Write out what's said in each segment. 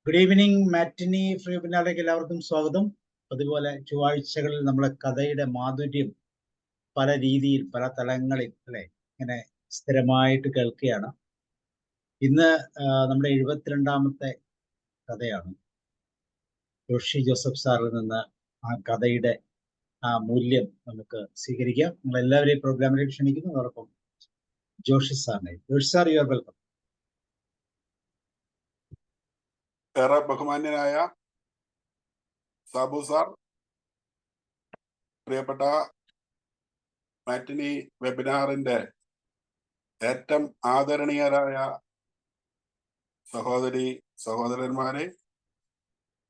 Good evening. Matinee free വെബിനാറിലേക്ക് എല്ലാവർക്കും സ്വാഗതം. അതുപോലെ ചൊവ്വാഴ്ചകളിൽ നമ്മളെ കഥയുടെ മാധുര്യം പല രീതിയിൽ പല തലങ്ങളിൽ അല്ലെ ഇങ്ങനെ സ്ഥിരമായിട്ട് കേൾക്കുകയാണ്. ഇന്ന് നമ്മുടെ 72ാമത്തെ കഥയാണ്. ജോഷി ജോസഫ് സാറിൽ നിന്ന് ആ കഥയുടെ ആ മൂല്യം നമുക്ക് സ്വീകരിക്കാം. നിങ്ങൾ എല്ലാവരെയും പ്രോഗ്രാമിലേക്ക് ക്ഷണിക്കുന്നു. അതോടൊപ്പം ജോഷി സാറിനെ. Joshi sir, you are welcome. ഏറെ ബഹുമാന്യനായ സാബു സാർ, പ്രിയപ്പെട്ട മാറ്റിനി വെബിനാറിന്റെ ഏറ്റവും ആദരണീയരായ സഹോദരി സഹോദരന്മാരെ,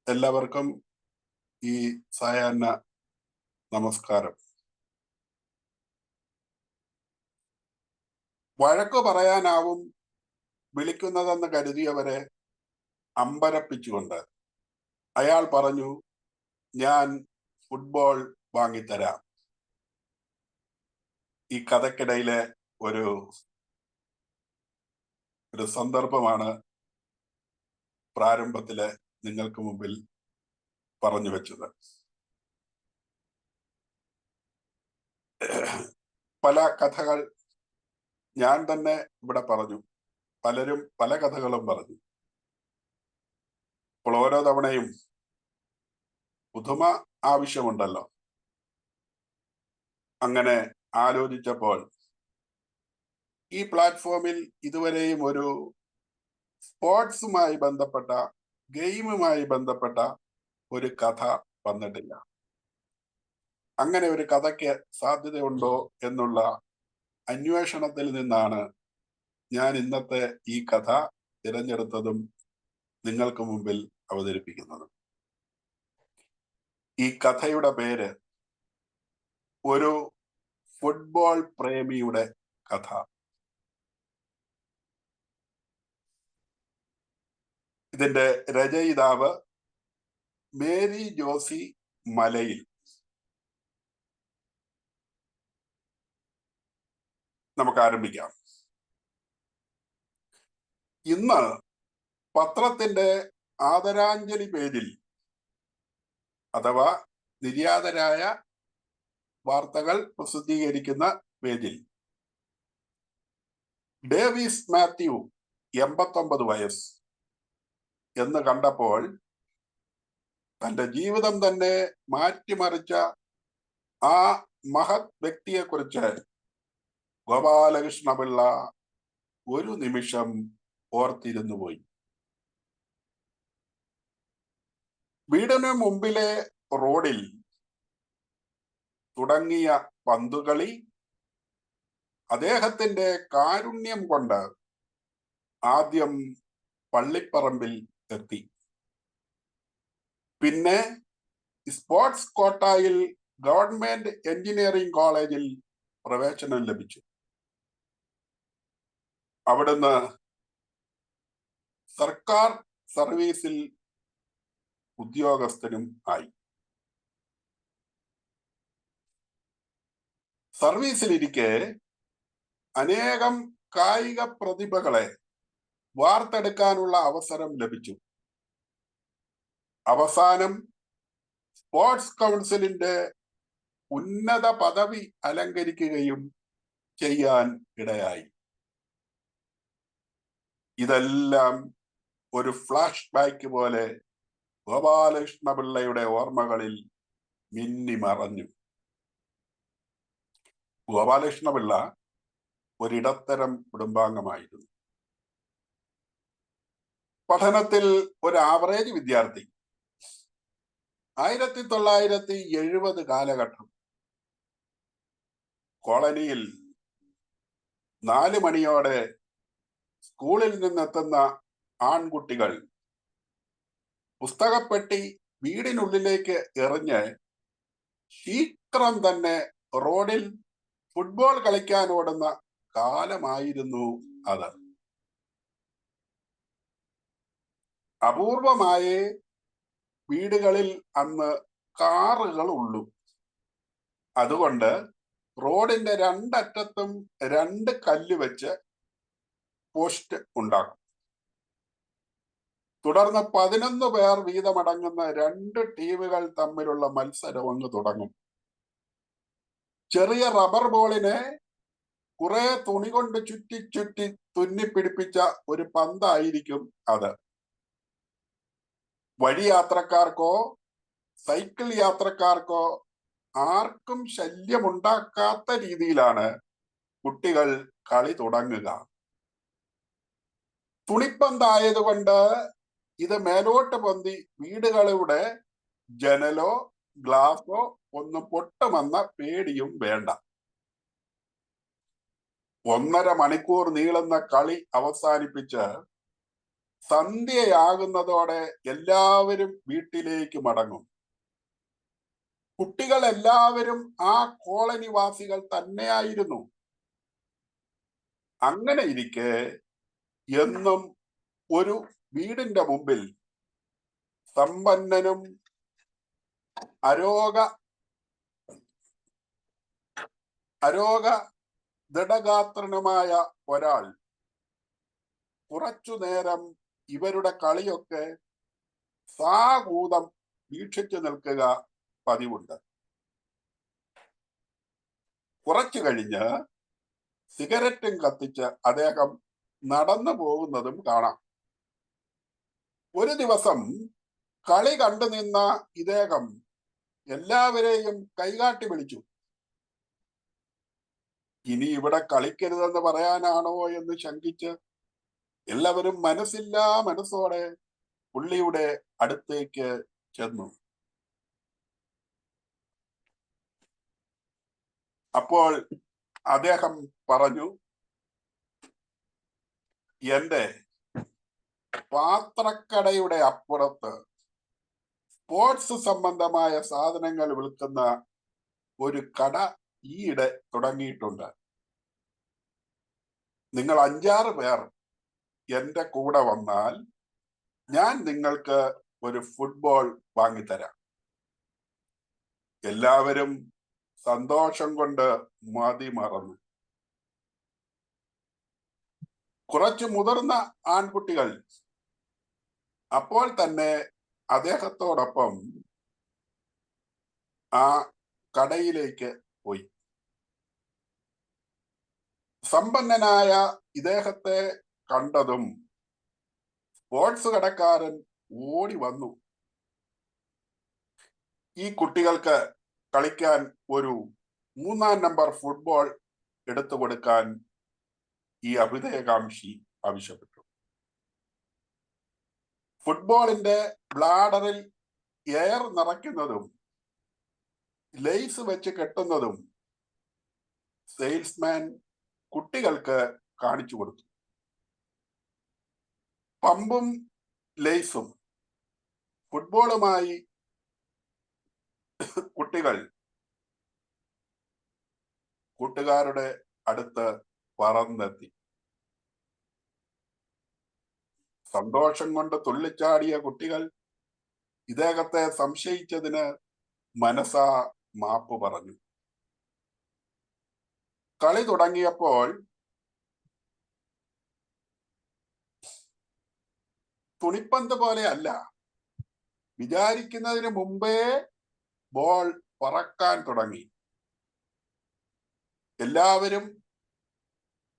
എല്ലാവർക്കും ഈ സായാഹ്ന നമസ്കാരം. വഴക്കു പറയാനാവും വിളിക്കുന്നതെന്ന് കരുതിയവരെ അമ്പരപ്പിച്ചുകൊണ്ട് അയാൾ പറഞ്ഞു, ഞാൻ ഫുട്ബോൾ വാങ്ങിത്തരാം. ഈ കഥക്കിടയിലെ ഒരു സന്ദർഭമാണ് പ്രാരംഭത്തില് നിങ്ങൾക്ക് മുമ്പിൽ പറഞ്ഞു വെച്ചത്. പല കഥകൾ ഞാൻ തന്നെ ഇവിടെ പറഞ്ഞു, പലരും പല കഥകളും പറഞ്ഞു. അപ്പോൾ ഓരോ തവണയും പുതുമ ആവശ്യമുണ്ടല്ലോ. അങ്ങനെ ആലോചിച്ചപ്പോൾ ഈ പ്ലാറ്റ്ഫോമിൽ ഇതുവരെയും ഒരു സ്പോർട്സുമായി ബന്ധപ്പെട്ട, ഗെയിമുമായി ബന്ധപ്പെട്ട ഒരു കഥ വന്നിട്ടില്ല. അങ്ങനെ ഒരു കഥയ്ക്ക് സാധ്യതയുണ്ടോ എന്നുള്ള അന്വേഷണത്തിൽ നിന്നാണ് ഞാൻ ഇന്നത്തെ ഈ കഥ തിരഞ്ഞെടുത്തതും നിങ്ങൾക്ക് മുമ്പിൽ അവതരിപ്പിക്കുന്നത്. ഈ കഥയുടെ പേര് ഒരു ഫുട്ബോൾ പ്രേമിയുടെ കഥ. ഇതിന്റെ രചയിതാവ് മേരി ജോസി മലയിൽ. നമുക്ക് ആരംഭിക്കാം. ഇന്ന് പത്രത്തിന്റെ ആദരാഞ്ജലി പേജിൽ, അഥവാ നിര്യാതരായ വാർത്തകൾ പ്രസിദ്ധീകരിക്കുന്ന പേജിൽ, ഡേവിസ് മാത്യു 89 വയസ്സ് എന്ന് കണ്ടപ്പോൾ തന്റെ ജീവിതം തന്നെ മാറ്റിമറിച്ച ആ മഹത് വ്യക്തിയെക്കുറിച്ച് ഗോപാലകൃഷ്ണപിള്ള ഒരു നിമിഷം ഓർത്തിരുന്നു പോയി. വീടിന് മുമ്പിലെ റോഡിൽ തുടങ്ങിയ പന്തുകളി അദ്ദേഹത്തിന്റെ കാരുണ്യം കൊണ്ട് ആദ്യം പള്ളിപ്പറമ്പിൽ എത്തി. പിന്നെ സ്പോർട്സ് കോട്ടായിൽ ഗവൺമെന്റ് എഞ്ചിനീയറിംഗ് കോളേജിൽ പ്രവേശനം ലഭിച്ചു. അവിടുന്ന് സർക്കാർ സർവീസിൽ ഉദ്യോഗസ്ഥനും ആയി. സർവീസിലിരിക്കെ അനേകം കായിക പ്രതിഭകളെ വാർത്തെടുക്കാനുള്ള അവസരം ലഭിച്ചു. അവസാനം സ്പോർട്സ് കൗൺസിലിന്റെ ഉന്നത പദവി അലങ്കരിക്കുകയും ചെയ്യാൻ ഇടയായി. ഇതെല്ലാം ഒരു ഫ്ലാഷ് ബാക്ക് പോലെ ഗോപാലകൃഷ്ണപിള്ളയുടെ ഓർമ്മകളിൽ മിന്നി മറഞ്ഞു. ഗോപാലകൃഷ്ണപിള്ള ഒരിടത്തരം കുടുംബാംഗമായിരുന്നു. പഠനത്തിൽ ഒരു ആവറേജ് വിദ്യാർത്ഥി. 1970 കാലഘട്ടം. കോളനിയിൽ 4 മണിയോടെ സ്കൂളിൽ നിന്നെത്തുന്ന ആൺകുട്ടികൾ പുസ്തകപ്പെട്ടി വീടിനുള്ളിലേക്ക് എറിഞ്ഞ് ശീഘ്രം തന്നെ റോഡിൽ ഫുട്ബോൾ കളിക്കാൻ ഓടുന്ന കാലമായിരുന്നു അത്. അപൂർവമായേ വീടുകളിൽ അന്ന് കാറുകൾ ഉള്ളൂ. അതുകൊണ്ട് റോഡിന്റെ രണ്ടറ്റത്തും 2 കല്ല് വെച്ച് പോസ്റ്റ് ഉണ്ടാക്കും. തുടർന്ന് 11 പേർ വീതമടങ്ങുന്ന 2 ടീമുകൾ തമ്മിലുള്ള മത്സരം ഒന്ന് തുടങ്ങും. ചെറിയ റബ്ബർ ബോളിനെ കുറെ തുണി കൊണ്ട് ചുറ്റി ചുറ്റി തുന്നിപ്പിടിപ്പിച്ച ഒരു പന്തായിരിക്കും അത്. വഴി യാത്രക്കാർക്കോ സൈക്കിൾ യാത്രക്കാർക്കോ ആർക്കും ശല്യമുണ്ടാക്കാത്ത രീതിയിലാണ് കുട്ടികൾ കളി തുടങ്ങുക. തുണിപ്പന്തായതുകൊണ്ട് ഇത് മേലോട്ട് പൊന്തി വീടുകളുടെ ജനലോ ഗ്ലാസോ ഒന്നും പൊട്ടുമെന്ന പേടിയും വേണ്ട. 1.5 മണിക്കൂർ നീളുന്ന കളി അവസാനിപ്പിച്ച് സന്ധ്യയാകുന്നതോടെ എല്ലാവരും വീട്ടിലേക്ക് മടങ്ങും. കുട്ടികൾ എല്ലാവരും ആ കോളനിവാസികൾ തന്നെയായിരുന്നു. അങ്ങനെ ഇരിക്കെ എന്നും ഒരു വീടിന്റെ മുമ്പിൽ സമ്പന്നനും അരോഗ ദൃഢഗാത്രനുമായ ഒരാൾ കുറച്ചു നേരം ഇവരുടെ കളിയൊക്കെ സാകൂതം വീക്ഷിച്ചു നിൽക്കുക പതിവുണ്ട്. കുറച്ചു കഴിഞ്ഞ് സിഗരറ്റും കത്തിച്ച് അദ്ദേഹം നടന്നു പോകുന്നതും കാണാം. ഒരു ദിവസം കളി കണ്ടു നിന്ന ഇദ്ദേഹം എല്ലാവരെയും കൈകാട്ടി വിളിച്ചു. ഇനി ഇവിടെ കളിക്കരുതെന്ന് പറയാനാണോ എന്ന് ശങ്കിച്ച് എല്ലാവരും മനസ്സില്ലാ മനസ്സോടെ പുള്ളിയുടെ അടുത്തേക്ക് ചെന്നു. അപ്പോൾ അദ്ദേഹം പറഞ്ഞു, എന്റെ പാത്രക്കടയുടെ അപ്പുറത്ത് സ്പോർട്സ് സംബന്ധമായ സാധനങ്ങൾ വിൽക്കുന്ന ഒരു കട ഈയിടെ തുടങ്ങിയിട്ടുണ്ട്. നിങ്ങൾ 5-6 പേർ എന്റെ കൂടെ വന്നാൽ ഞാൻ നിങ്ങൾക്ക് ഒരു ഫുട്ബോൾ വാങ്ങിത്തരാം. എല്ലാവരും സന്തോഷം കൊണ്ട് മതി മറന്നു. കുറച്ച് മുതിർന്ന ആൺകുട്ടികൾ അപ്പോൾ തന്നെ അദ്ദേഹത്തോടൊപ്പം ആ കടയിലേക്ക് പോയി. സമ്പന്നനായ ഇദ്ദേഹത്തെ കണ്ടതും സ്പോർട്സ് കടക്കാരൻ ഓടി വന്നു. ഈ കുട്ടികൾക്ക് കളിക്കാൻ ഒരു 3-ാം നമ്പർ ഫുട്ബോൾ എടുത്തു കൊടുക്കാൻ ഈ അഭ്യുദയകാംക്ഷി ആവശ്യപ്പെട്ടു. ഫുട്ബോളിന്റെ ബ്ലാഡറിൽ എയർ നിറയ്ക്കുന്നതും ലേസ് വെച്ച് കെട്ടുന്നതും സെയിൽസ്മാൻ കുട്ടികൾക്ക് കാണിച്ചു കൊടുത്തു. പമ്പും ലേസും ഫുട്ബോളുമായി കുട്ടികൾ കൂട്ടുകാരുടെ അടുത്ത് പറന്നെത്തി. സന്തോഷം കൊണ്ട് തുള്ളിച്ചാടിയ കുട്ടികൾ ഇദ്ദേഹത്തെ സംശയിച്ചതിന് മനസ്സാ മാപ്പ് പറഞ്ഞു. കളി തുടങ്ങിയപ്പോൾ തുണിപ്പന്ത് പോലെ അല്ല, വിചാരിക്കുന്നതിന് മുമ്പേ ബോൾ പറക്കാൻ തുടങ്ങി. എല്ലാവരും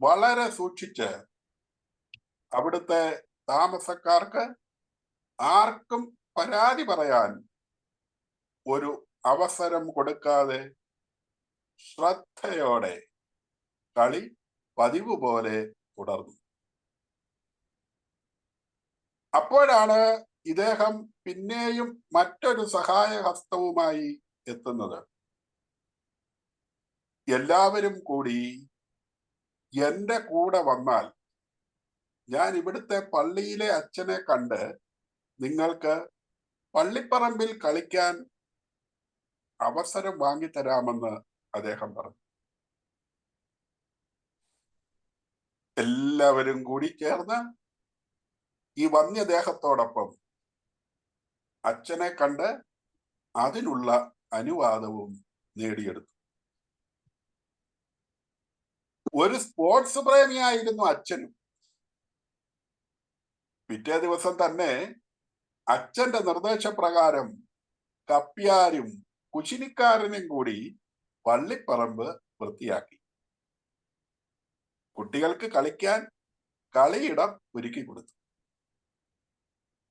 വളരെ സൂക്ഷിച്ച് അവിടുത്തെ താമസക്കാർക്ക് ആർക്കും പരാതി പറയാൻ ഒരു അവസരം കൊടുക്കാതെ ശ്രദ്ധയോടെ കളി പതിവ് പോലെ തുടർന്നു. അപ്പോഴാണ് ഇദ്ദേഹം പിന്നെയും മറ്റൊരു സഹായഹസ്തവുമായി എത്തുന്നത്. എല്ലാവരും കൂടി എന്റെ കൂടെ വന്നാൽ ഞാൻ ഇവിടുത്തെ പള്ളിയിലെ അച്ഛനെ കണ്ട് നിങ്ങൾക്ക് പള്ളിപ്പറമ്പിൽ കളിക്കാൻ അവസരം വാങ്ങിത്തരാമെന്ന് അദ്ദേഹം പറഞ്ഞു. എല്ലാവരും കൂടി ചേർന്ന് ഈ വന്യദേഹത്തോടൊപ്പം അച്ഛനെ കണ്ട് അതിനുള്ള അനുവാദവും നേടിയെടുത്തു. ഒരു സ്പോർട്സ് പ്രേമിയായിരുന്നു അച്ഛനും. പിറ്റേ ദിവസം തന്നെ അച്ഛന്റെ നിർദ്ദേശപ്രകാരം കപ്പ്യാരും കുശിനിക്കാരനും കൂടി പള്ളിപ്പറമ്പ് വൃത്തിയാക്കി. കുട്ടികൾക്ക് കളിക്കാൻ കളിയിടം ഒരുക്കി കൊടുത്തു.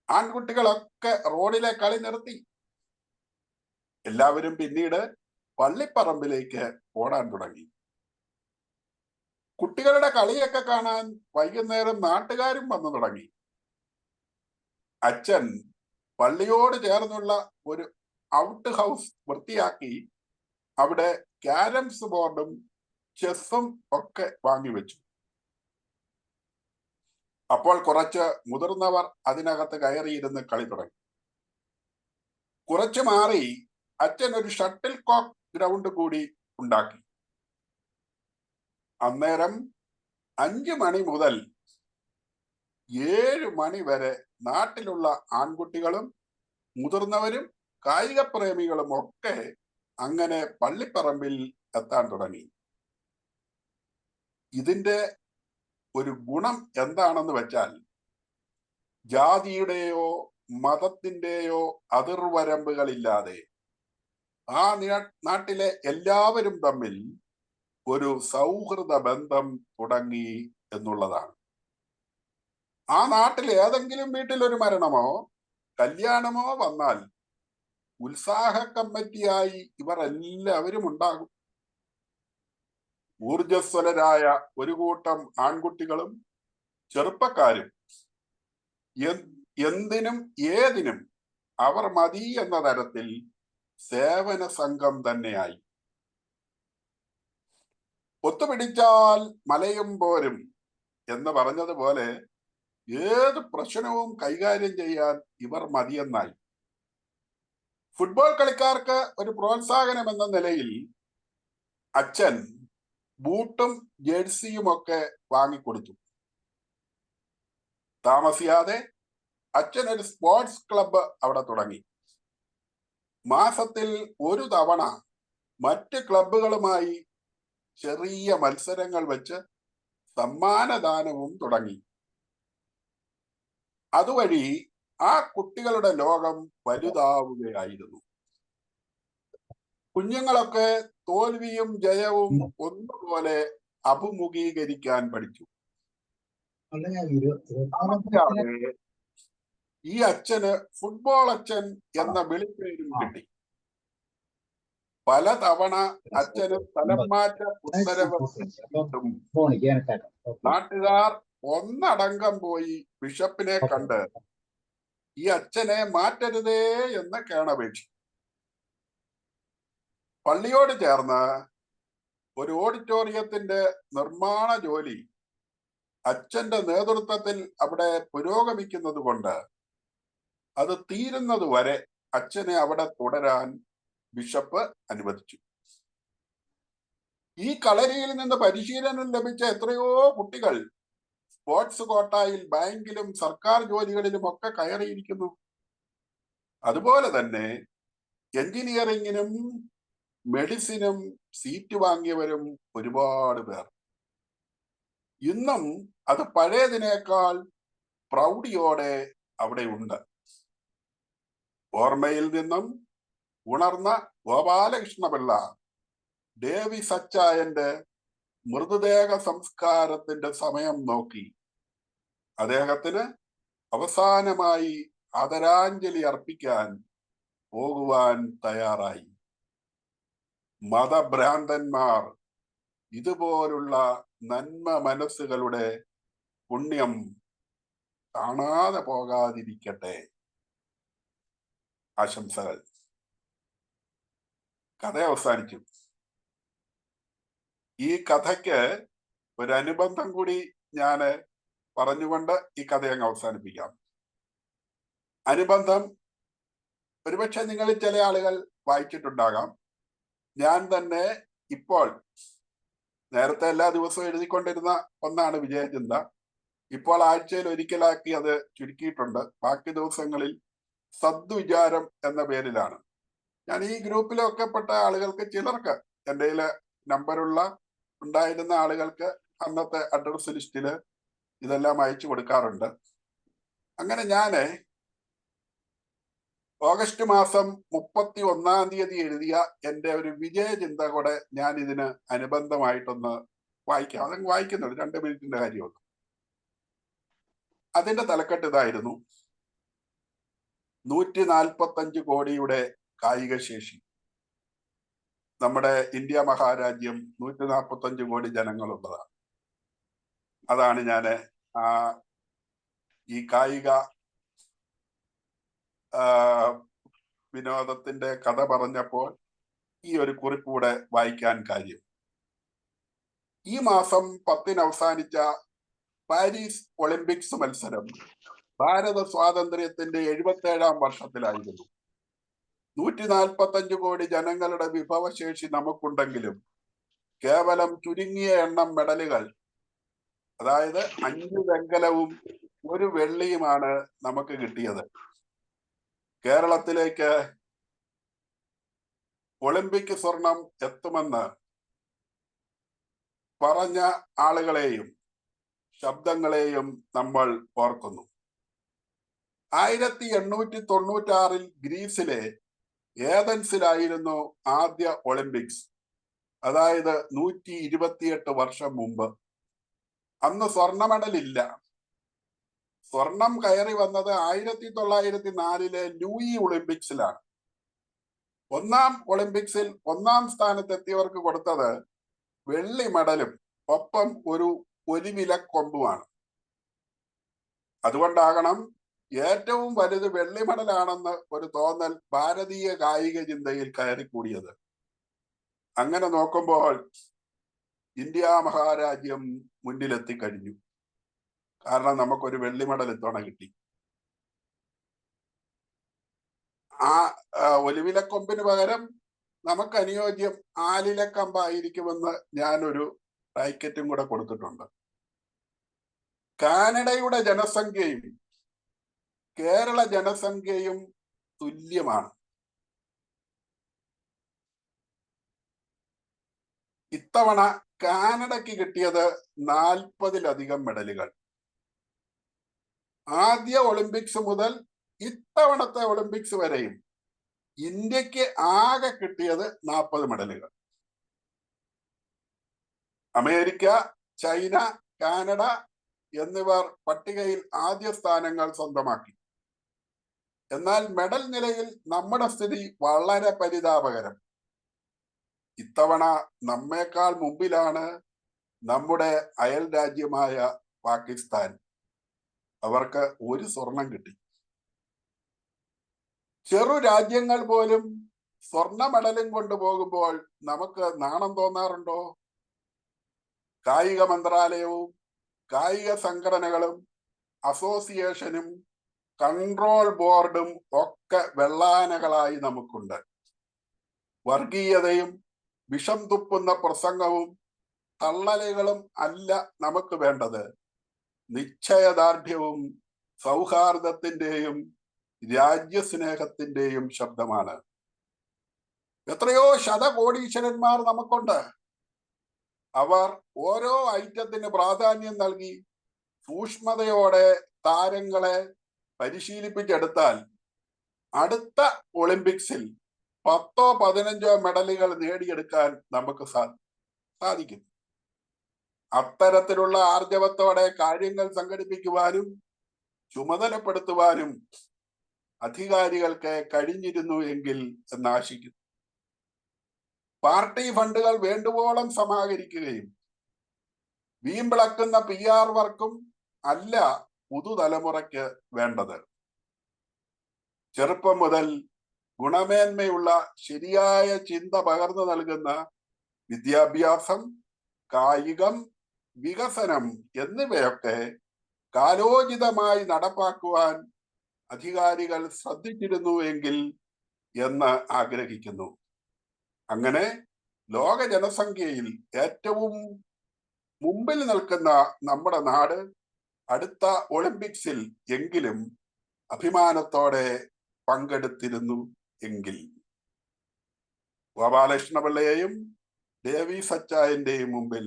ആൺകുട്ടികളൊക്കെ റോഡിലെ കളി നിർത്തി. എല്ലാവരും പിന്നീട് പള്ളിപ്പറമ്പിലേക്ക് ഓടാൻ തുടങ്ങി. കുട്ടികളുടെ കളിയൊക്കെ കാണാൻ വൈകുന്നേരം നാട്ടുകാരും വന്നു തുടങ്ങി. അച്ഛൻ പള്ളിയോട് ചേർന്നുള്ള ഒരു ഔട്ട് ഹൗസ് വൃത്തിയാക്കി അവിടെ ക്യാരംസ് ബോർഡും ചെസ്സും ഒക്കെ വാങ്ങിവെച്ചു. അപ്പോൾ കുറച്ച് മുതിർന്നവർ അതിനകത്ത് കയറിയിരുന്ന് കളി തുടങ്ങി. കുറച്ചു മാറി അച്ഛൻ ഒരു ഷട്ടിൽ കോക്ക് ഗ്രൗണ്ട് കൂടി ഉണ്ടാക്കി. അന്നേരം 5 മണി മുതൽ 7 മണി വരെ നാട്ടിലുള്ള ആൺകുട്ടികളും മുതിർന്നവരും കായിക പ്രേമികളും ഒക്കെ അങ്ങനെ പള്ളിപ്പറമ്പിൽ എത്താൻ തുടങ്ങി. ഇതിന്റെ ഒരു ഗുണം എന്താണെന്ന് വെച്ചാൽ, ജാതിയുടെയോ മതത്തിന്റെയോ അതിർവരമ്പുകളില്ലാതെ ആ നാട്ടിലെ എല്ലാവരും തമ്മിൽ ഒരു സൗഹൃദ ബന്ധം തുടങ്ങി എന്നുള്ളതാണ്. ആ നാട്ടിൽ ഏതെങ്കിലും വീട്ടിൽ ഒരു മരണമോ കല്യാണമോ വന്നാൽ ഉത്സാഹ കമ്മിറ്റിയായി ഇവർ എല്ലാവരും ഉണ്ടാകും. ഊർജസ്വലരായ ഒരു കൂട്ടം ആൺകുട്ടികളും ചെറുപ്പക്കാരും എന്തിനും ഏതിനും അവർ മതി എന്ന തരത്തിൽ സേവന സംഘം തന്നെയായി. ഒത്തുപിടിച്ചാൽ മലയും പോരും എന്ന് പറഞ്ഞതുപോലെ ഏത് പ്രശ്നവും കൈകാര്യം ചെയ്യാൻ ഇവർ മതിയെന്നായി. ഫുട്ബോൾ കളിക്കാർക്ക് ഒരു പ്രോത്സാഹനം എന്ന നിലയിൽ അച്ഛൻ ബൂട്ടും ജേഴ്സിയും ഒക്കെ വാങ്ങിക്കൊടുത്തു. താമസിയാതെ അച്ഛൻ ഒരു സ്പോർട്സ് ക്ലബ്ബ് അവിടെ തുടങ്ങി. മാസത്തിൽ ഒരു തവണ മറ്റ് ക്ലബ്ബുകളുമായി ചെറിയ മത്സരങ്ങൾ വെച്ച് സമ്മാനദാനവും തുടങ്ങി. അതുവഴി ആ കുട്ടികളുടെ ലോകം വലുതാവുകയായിരുന്നു. കുഞ്ഞുങ്ങളൊക്കെ തോൽവിയും ജയവും ഒന്നുപോലെ അഭിമുഖീകരിക്കാൻ പഠിച്ചു. ഈ അച്ഛന് ഫുട്ബോൾ അച്ഛൻ എന്ന വിളിപ്പേരും കിട്ടി. പലതവണ അച്ഛന് സ്ഥലം മാറ്റ ഉത്തരവ് നാട്ടുകാർ ഒന്നടങ്കം പോയി ബിഷപ്പിനെ കണ്ട് ഈ അച്ഛനെ മാറ്റരുതേ എന്ന് കേണപേക്ഷിച്ചു. പള്ളിയോട് ചേർന്ന് ഒരു ഓഡിറ്റോറിയത്തിന്റെ നിർമ്മാണ ജോലി അച്ഛന്റെ നേതൃത്വത്തിൽ അവിടെ പുരോഗമിക്കുന്നത് കൊണ്ട് അത് തീരുന്നത് വരെ അച്ഛനെ അവിടെ തുടരാൻ ബിഷപ്പ് അനുവദിച്ചു. ഈ കളരിയിൽ നിന്ന് പരിശീലനം ലഭിച്ച എത്രയോ കുട്ടികൾ സ്പോർട്സ് കോട്ടായിൽ ബാങ്കിലും സർക്കാർ ജോലികളിലും ഒക്കെ കയറിയിരിക്കുന്നു. അതുപോലെ തന്നെ എഞ്ചിനീയറിംഗിനും മെഡിസിനും സീറ്റ് വാങ്ങിയവരും ഒരുപാട് പേർ. ഇന്നും അത് പഴയതിനേക്കാൾ പ്രൗഢിയോടെ അവിടെ ഉണ്ട്. ഓർമ്മയിൽ നിന്നും ഉണർന്ന ഗോപാലകൃഷ്ണപിള്ള ഡേവിസ് അച്ചായന്റെ മൃതദേഹ സംസ്കാരത്തിന്റെ സമയം നോക്കി അദ്ദേഹത്തിന് അവസാനമായി ആദരാഞ്ജലി അർപ്പിക്കാൻ പോകുവാൻ തയ്യാറായി. മതഭ്രാന്തന്മാർ ഇതുപോലുള്ള നന്മ മനസ്സുകളുടെ പുണ്യം കാണാതെ പോകാതിരിക്കട്ടെ. ആശംസകൾ. കഥ അവസാനിച്ചു. ഈ കഥയ്ക്ക് ഒരു അനുബന്ധം കൂടി ഞാൻ പറഞ്ഞുകൊണ്ട് ഈ കഥ അങ്ങ് അവസാനിപ്പിക്കാം. അനുബന്ധം ഒരുപക്ഷെ നിങ്ങളിൽ ചില ആളുകൾ വായിച്ചിട്ടുണ്ടാകാം. ഞാൻ തന്നെ ഇപ്പോൾ, നേരത്തെ എല്ലാ ദിവസവും എഴുതിക്കൊണ്ടിരുന്ന ഒന്നാണ് വിജയചിന്ത. ഇപ്പോൾ ആഴ്ചയിൽ ഒരിക്കലാക്കി അത് ചുരുക്കിയിട്ടുണ്ട്. ബാക്കി ദിവസങ്ങളിൽ സദ്വിചാരം എന്ന പേരിലാണ്. ഞാൻ ഈ ഗ്രൂപ്പിലൊക്കെ പെട്ട ആളുകൾക്ക്, ചിലർക്ക് എൻ്റെ നമ്പറുള്ള ഉണ്ടായിരുന്ന ആളുകൾക്ക് അന്നത്തെ അഡ്രസ് ലിസ്റ്റില് ഇതെല്ലാം അയച്ചു കൊടുക്കാറുണ്ട്. അങ്ങനെ ഞാന് ഓഗസ്റ്റ് മാസം 31-ാം തീയതി എഴുതിയ എൻ്റെ ഒരു വിജയ ചിന്ത കൂടെ ഞാൻ ഇതിന് അനുബന്ധമായിട്ടൊന്ന് വായിക്കാം. അതങ്ങ് വായിക്കുന്നുണ്ട്, 2 മിനിറ്റിന്റെ കാര്യമുള്ളൂ. അതിന്റെ തലക്കെട്ട് ഇതായിരുന്നു: 145 കോടിയുടെ കായിക ശേഷി. നമ്മുടെ ഇന്ത്യ മഹാരാജ്യം 145 കോടി ജനങ്ങളുള്ളതാണ്. അതാണ് ഞാൻ ഈ കായിക വിനോദത്തിന്റെ കഥ പറഞ്ഞപ്പോൾ ഈ ഒരു കുറിപ്പൂടെ വായിക്കാൻ കാര്യം. ഈ മാസം 10-ന് അവസാനിച്ച പാരീസ് ഒളിമ്പിക്സ് മത്സരം ഭാരത സ്വാതന്ത്ര്യത്തിന്റെ 77-ാം വർഷത്തിലായിരുന്നു. 145 കോടി ജനങ്ങളുടെ വിഭവശേഷി നമുക്കുണ്ടെങ്കിലും കേവലം ചുരുങ്ങിയ എണ്ണം മെഡലുകൾ, അതായത് 5 വെങ്കലവും 1 വെള്ളിയുമാണ് നമുക്ക് കിട്ടിയത്. കേരളത്തിലേക്ക് ഒളിമ്പിക് സ്വർണം എത്തുമെന്ന് പറഞ്ഞ ആളുകളെയും ശബ്ദങ്ങളെയും നമ്മൾ ഓർക്കുന്നു. 1896-ൽ ഗ്രീസിലെ ഏതൻസിലായിരുന്നു ആദ്യ ഒളിമ്പിക്സ്, അതായത് 128 വർഷം മുമ്പ്. അന്ന് സ്വർണ്ണ മെഡലില്ല. സ്വർണം കയറി വന്നത് 1904-ലെ ലൂയി ഒളിമ്പിക്സിലാണ്. 1-ാം ഒളിമ്പിക്സിൽ 1-ാം സ്ഥാനത്തെത്തിയവർക്ക് കൊടുത്തത് വെള്ളി മെഡലും ഒപ്പം ഒരു വിലക്കൊമ്പുമാണ്. അതുകൊണ്ടാകണം ഏറ്റവും വലുത് വെള്ളി മെഡലാണെന്ന് ഒരു തോന്നൽ ഭാരതീയ കായിക ചിന്തയിൽ കയറിക്കൂടിയത്. അങ്ങനെ നോക്കുമ്പോൾ ഇന്ത്യ മഹാരാജ്യം മുന്നിലെത്തിക്കഴിഞ്ഞു. കാരണം നമുക്കൊരു വെള്ളി മെഡൽ ഇത്തവണ കിട്ടി. ആ ഒലിവിലക്കൊമ്പിന് പകരം നമുക്ക് അനുയോജ്യം ആലിലക്കമ്പായിരിക്കുമെന്ന് ഞാനൊരു റാക്കറ്റും കൂടെ കൊടുത്തിട്ടുണ്ട്. കാനഡയുടെ ജനസംഖ്യയും കേരള ജനസംഖ്യയും തുല്യമാണ്. ഇത്തവണ കാനഡയ്ക്ക് കിട്ടിയത് 40-ലധികം മെഡലുകൾ. ആദ്യ ഒളിമ്പിക്സ് മുതൽ ഇത്തവണത്തെ ഒളിമ്പിക്സ് വരെയും ഇന്ത്യക്ക് ആകെ കിട്ടിയത് 40 മെഡലുകൾ. അമേരിക്ക, ചൈന, കാനഡ എന്നിവർ പട്ടികയിൽ ആദ്യ സ്ഥാനങ്ങൾ സ്വന്തമാക്കി. എന്നാൽ മെഡൽ നിലയിൽ നമ്മുടെ സ്ഥിതി വളരെ പരിതാപകരം. ഇത്തവണ നമ്മേക്കാൾ മുമ്പിലാണ് നമ്മുടെ അയൽ രാജ്യമായ പാകിസ്ഥാൻ. അവർക്ക് 1 സ്വർണം കിട്ടി. ചെറു രാജ്യങ്ങൾ പോലും സ്വർണ്ണ മെഡലും കൊണ്ടുപോകുമ്പോൾ നമുക്ക് നാണം തോന്നാറുണ്ടോ? കായിക മന്ത്രാലയവും കായിക സംഘടനകളും അസോസിയേഷനും കൺട്രോൾ ബോർഡും ഒക്കെ വെള്ളാനകളായി നമുക്കുണ്ട്. വർഗീയതയും വിഷം തുപ്പുന്ന പ്രസംഗവും തള്ളലുകളും അല്ല നമുക്ക് വേണ്ടത്. നിശ്ചയദാർഢ്യവും സൗഹാർദ്ദത്തിന്റെയും രാജ്യസ്നേഹത്തിന്റെയും ശബ്ദമാണ്. എത്രയോ ശതകോടീശ്വരന്മാർ നമുക്കുണ്ട്. അവർ ഓരോ ഐറ്റത്തിന് പ്രാധാന്യം നൽകി സൂക്ഷ്മതയോടെ താരങ്ങളെ പരിശീലിപ്പിച്ചെടുത്താൽ അടുത്ത ഒളിമ്പിക്സിൽ 10-15 മെഡലുകൾ നേടിയെടുക്കാൻ നമുക്ക് സാധിക്കും. അത്തരത്തിലുള്ള ആർജവത്തോടെ കാര്യങ്ങൾ സംഘടിപ്പിക്കുവാനും ചുമതലപ്പെടുത്തുവാനും അധികാരികൾക്ക് കഴിഞ്ഞിരുന്നു എങ്കിൽ എന്നാശിക്കുന്നു. പാർട്ടി ഫണ്ടുകൾ വേണ്ടുവോളം സമാഹരിക്കുകയും വീമ്പിളക്കുന്ന PR വർക്കും അല്ല പുതുതലമുറയ്ക്ക് വേണ്ടത്. ചെറുപ്പം മുതൽ ഗുണമേന്മയുള്ള ശരിയായ ചിന്ത പകർന്നു നൽകുന്ന വിദ്യാഭ്യാസം, കായികം, വികസനം എന്നിവയൊക്കെ കാലോചിതമായി നടപ്പാക്കുവാൻ അധികാരികൾ ശ്രദ്ധിച്ചിരുന്നു എങ്കിൽ എന്ന് ആഗ്രഹിക്കുന്നു. അങ്ങനെ ലോക ജനസംഖ്യയിൽ ഏറ്റവും മുമ്പിൽ നിൽക്കുന്ന നമ്മുടെ നാട് അടുത്ത ഒളിമ്പിക്സിൽ എങ്കിലും അഭിമാനത്തോടെ പങ്കെടുത്തിരുന്നു എങ്കിൽ. ഗോപാലകൃഷ്ണപിള്ളയെയും ഡേവിസ് അച്ചായന്റെയും മുമ്പിൽ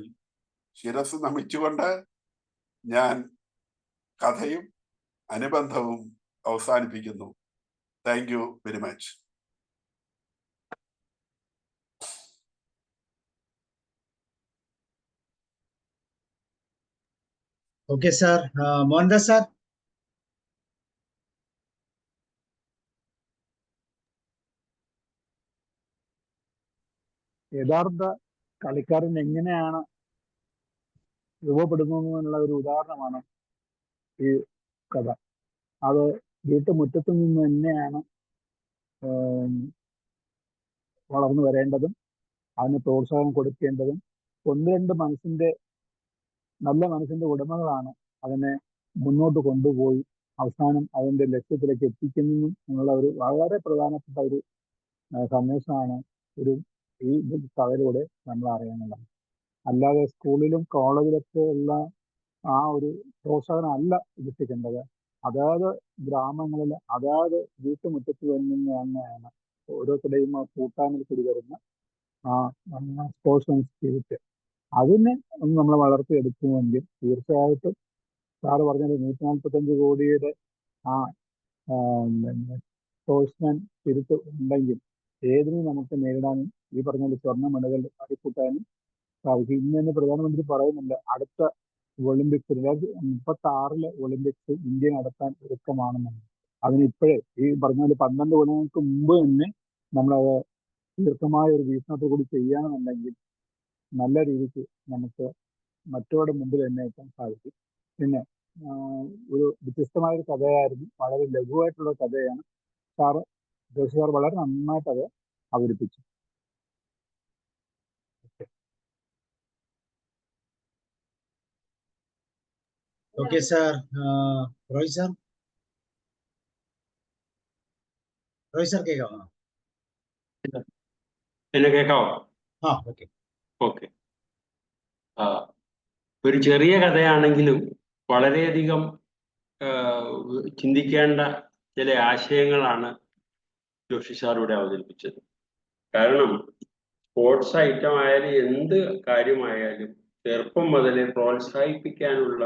ശിരസ് നമിച്ചുകൊണ്ട് ഞാൻ കഥയും അനുബന്ധവും അവസാനിപ്പിക്കുന്നു. Thank you very much. Okay sir. Mohandas sir. യഥാർത്ഥ കളിക്കാരൻ എങ്ങനെയാണ് രൂപപ്പെടുന്നതെന്നുള്ള ഒരു ഉദാഹരണമാണ് ഈ കഥ. അത് വീട്ടുമുറ്റത്തു നിന്ന് തന്നെയാണ് വളർന്നു വരേണ്ടതും അതിന് പ്രോത്സാഹനം കൊടുക്കേണ്ടതും. ഒന്ന് രണ്ട് നല്ല മനസ്സിന്റെ ഉടമകളാണ് അതിനെ മുന്നോട്ട് കൊണ്ടുപോയി അവസാനം അതിന്റെ ലക്ഷ്യത്തിലേക്ക് എത്തിക്കുന്നതും എന്നുള്ള ഒരു വളരെ പ്രധാനപ്പെട്ട ഒരു സന്ദേശമാണ് ഈ കഥയിലൂടെ നമ്മൾ അറിയാനുള്ളത്. അല്ലാതെ സ്കൂളിലും കോളേജിലൊക്കെ ഉള്ള ആ ഒരു പ്രോത്സാഹനം അല്ല ലഭിക്കേണ്ടത്. അതായത് ഗ്രാമങ്ങളിൽ അതായത് വീട്ടുമുറ്റത്ത് തന്നെയാണ് ഓരോരുത്തരുടെയും കൂട്ടായ്മയിൽ കൂടി വരുന്ന സ്പോർട്സ്മാൻ സ്പിരിറ്റ്. അതിനെ നമ്മൾ വളർത്തിയെടുക്കുമെങ്കിൽ തീർച്ചയായിട്ടും സാറ് പറഞ്ഞത് 145 കോടിയുടെ ആ സ്പോർട്സ്മാൻ സ്പിരിറ്റ് ഉണ്ടെങ്കിൽ ഏതിനും നമുക്ക് നേരിടാനും ഈ പറഞ്ഞ സ്വർണ്ണ മെഡൽ അടിക്കൂട്ടാനും സാധിക്കും. ഇന്ന് തന്നെ പ്രധാനമന്ത്രി പറയുന്നുണ്ട് അടുത്ത ഒളിമ്പിക്സ് 2036 ഒളിമ്പിക്സ് ഇന്ത്യ നടത്താൻ ഒരുക്കമാണെന്നാണ്. അതിനിപ്പോഴേ ഈ പറഞ്ഞ 12 കൊല്ലങ്ങൾക്ക് മുമ്പ് തന്നെ നമ്മളത് ദീർഘമായ ഒരു വീക്ഷണത്തോടു കൂടി ചെയ്യുകയാണെന്നുണ്ടെങ്കിൽ നല്ല രീതിക്ക് നമുക്ക് മറ്റവരുടെ മുമ്പിൽ തന്നെ എത്താൻ സാധിക്കും. പിന്നെ ഒരു വ്യത്യസ്തമായ ഒരു കഥയായിരുന്നു, വളരെ ലഘുവായിട്ടുള്ള കഥയാണ്. ജോഷി സാർ വളരെ നന്നായിട്ട് അത് അവതരിപ്പിച്ചു. Okay sir. Roy sir. Roy sir കേൾക്കാമോ? എന്നെ കേൾക്കാവോ? ഓക്കെ. ഓക്കെ. ഒരു ചെറിയ കഥയാണെങ്കിലും വളരെയധികം ചിന്തിക്കേണ്ട ചില ആശയങ്ങളാണ് ജോഷി സാർ ഇവിടെ അവതരിപ്പിച്ചത്. കാരണം സ്പോർട്സ് ഐറ്റം ആയാലും എന്ത് കാര്യമായാലും ചെറുപ്പം മുതലേ പ്രോത്സാഹിപ്പിക്കാനുള്ള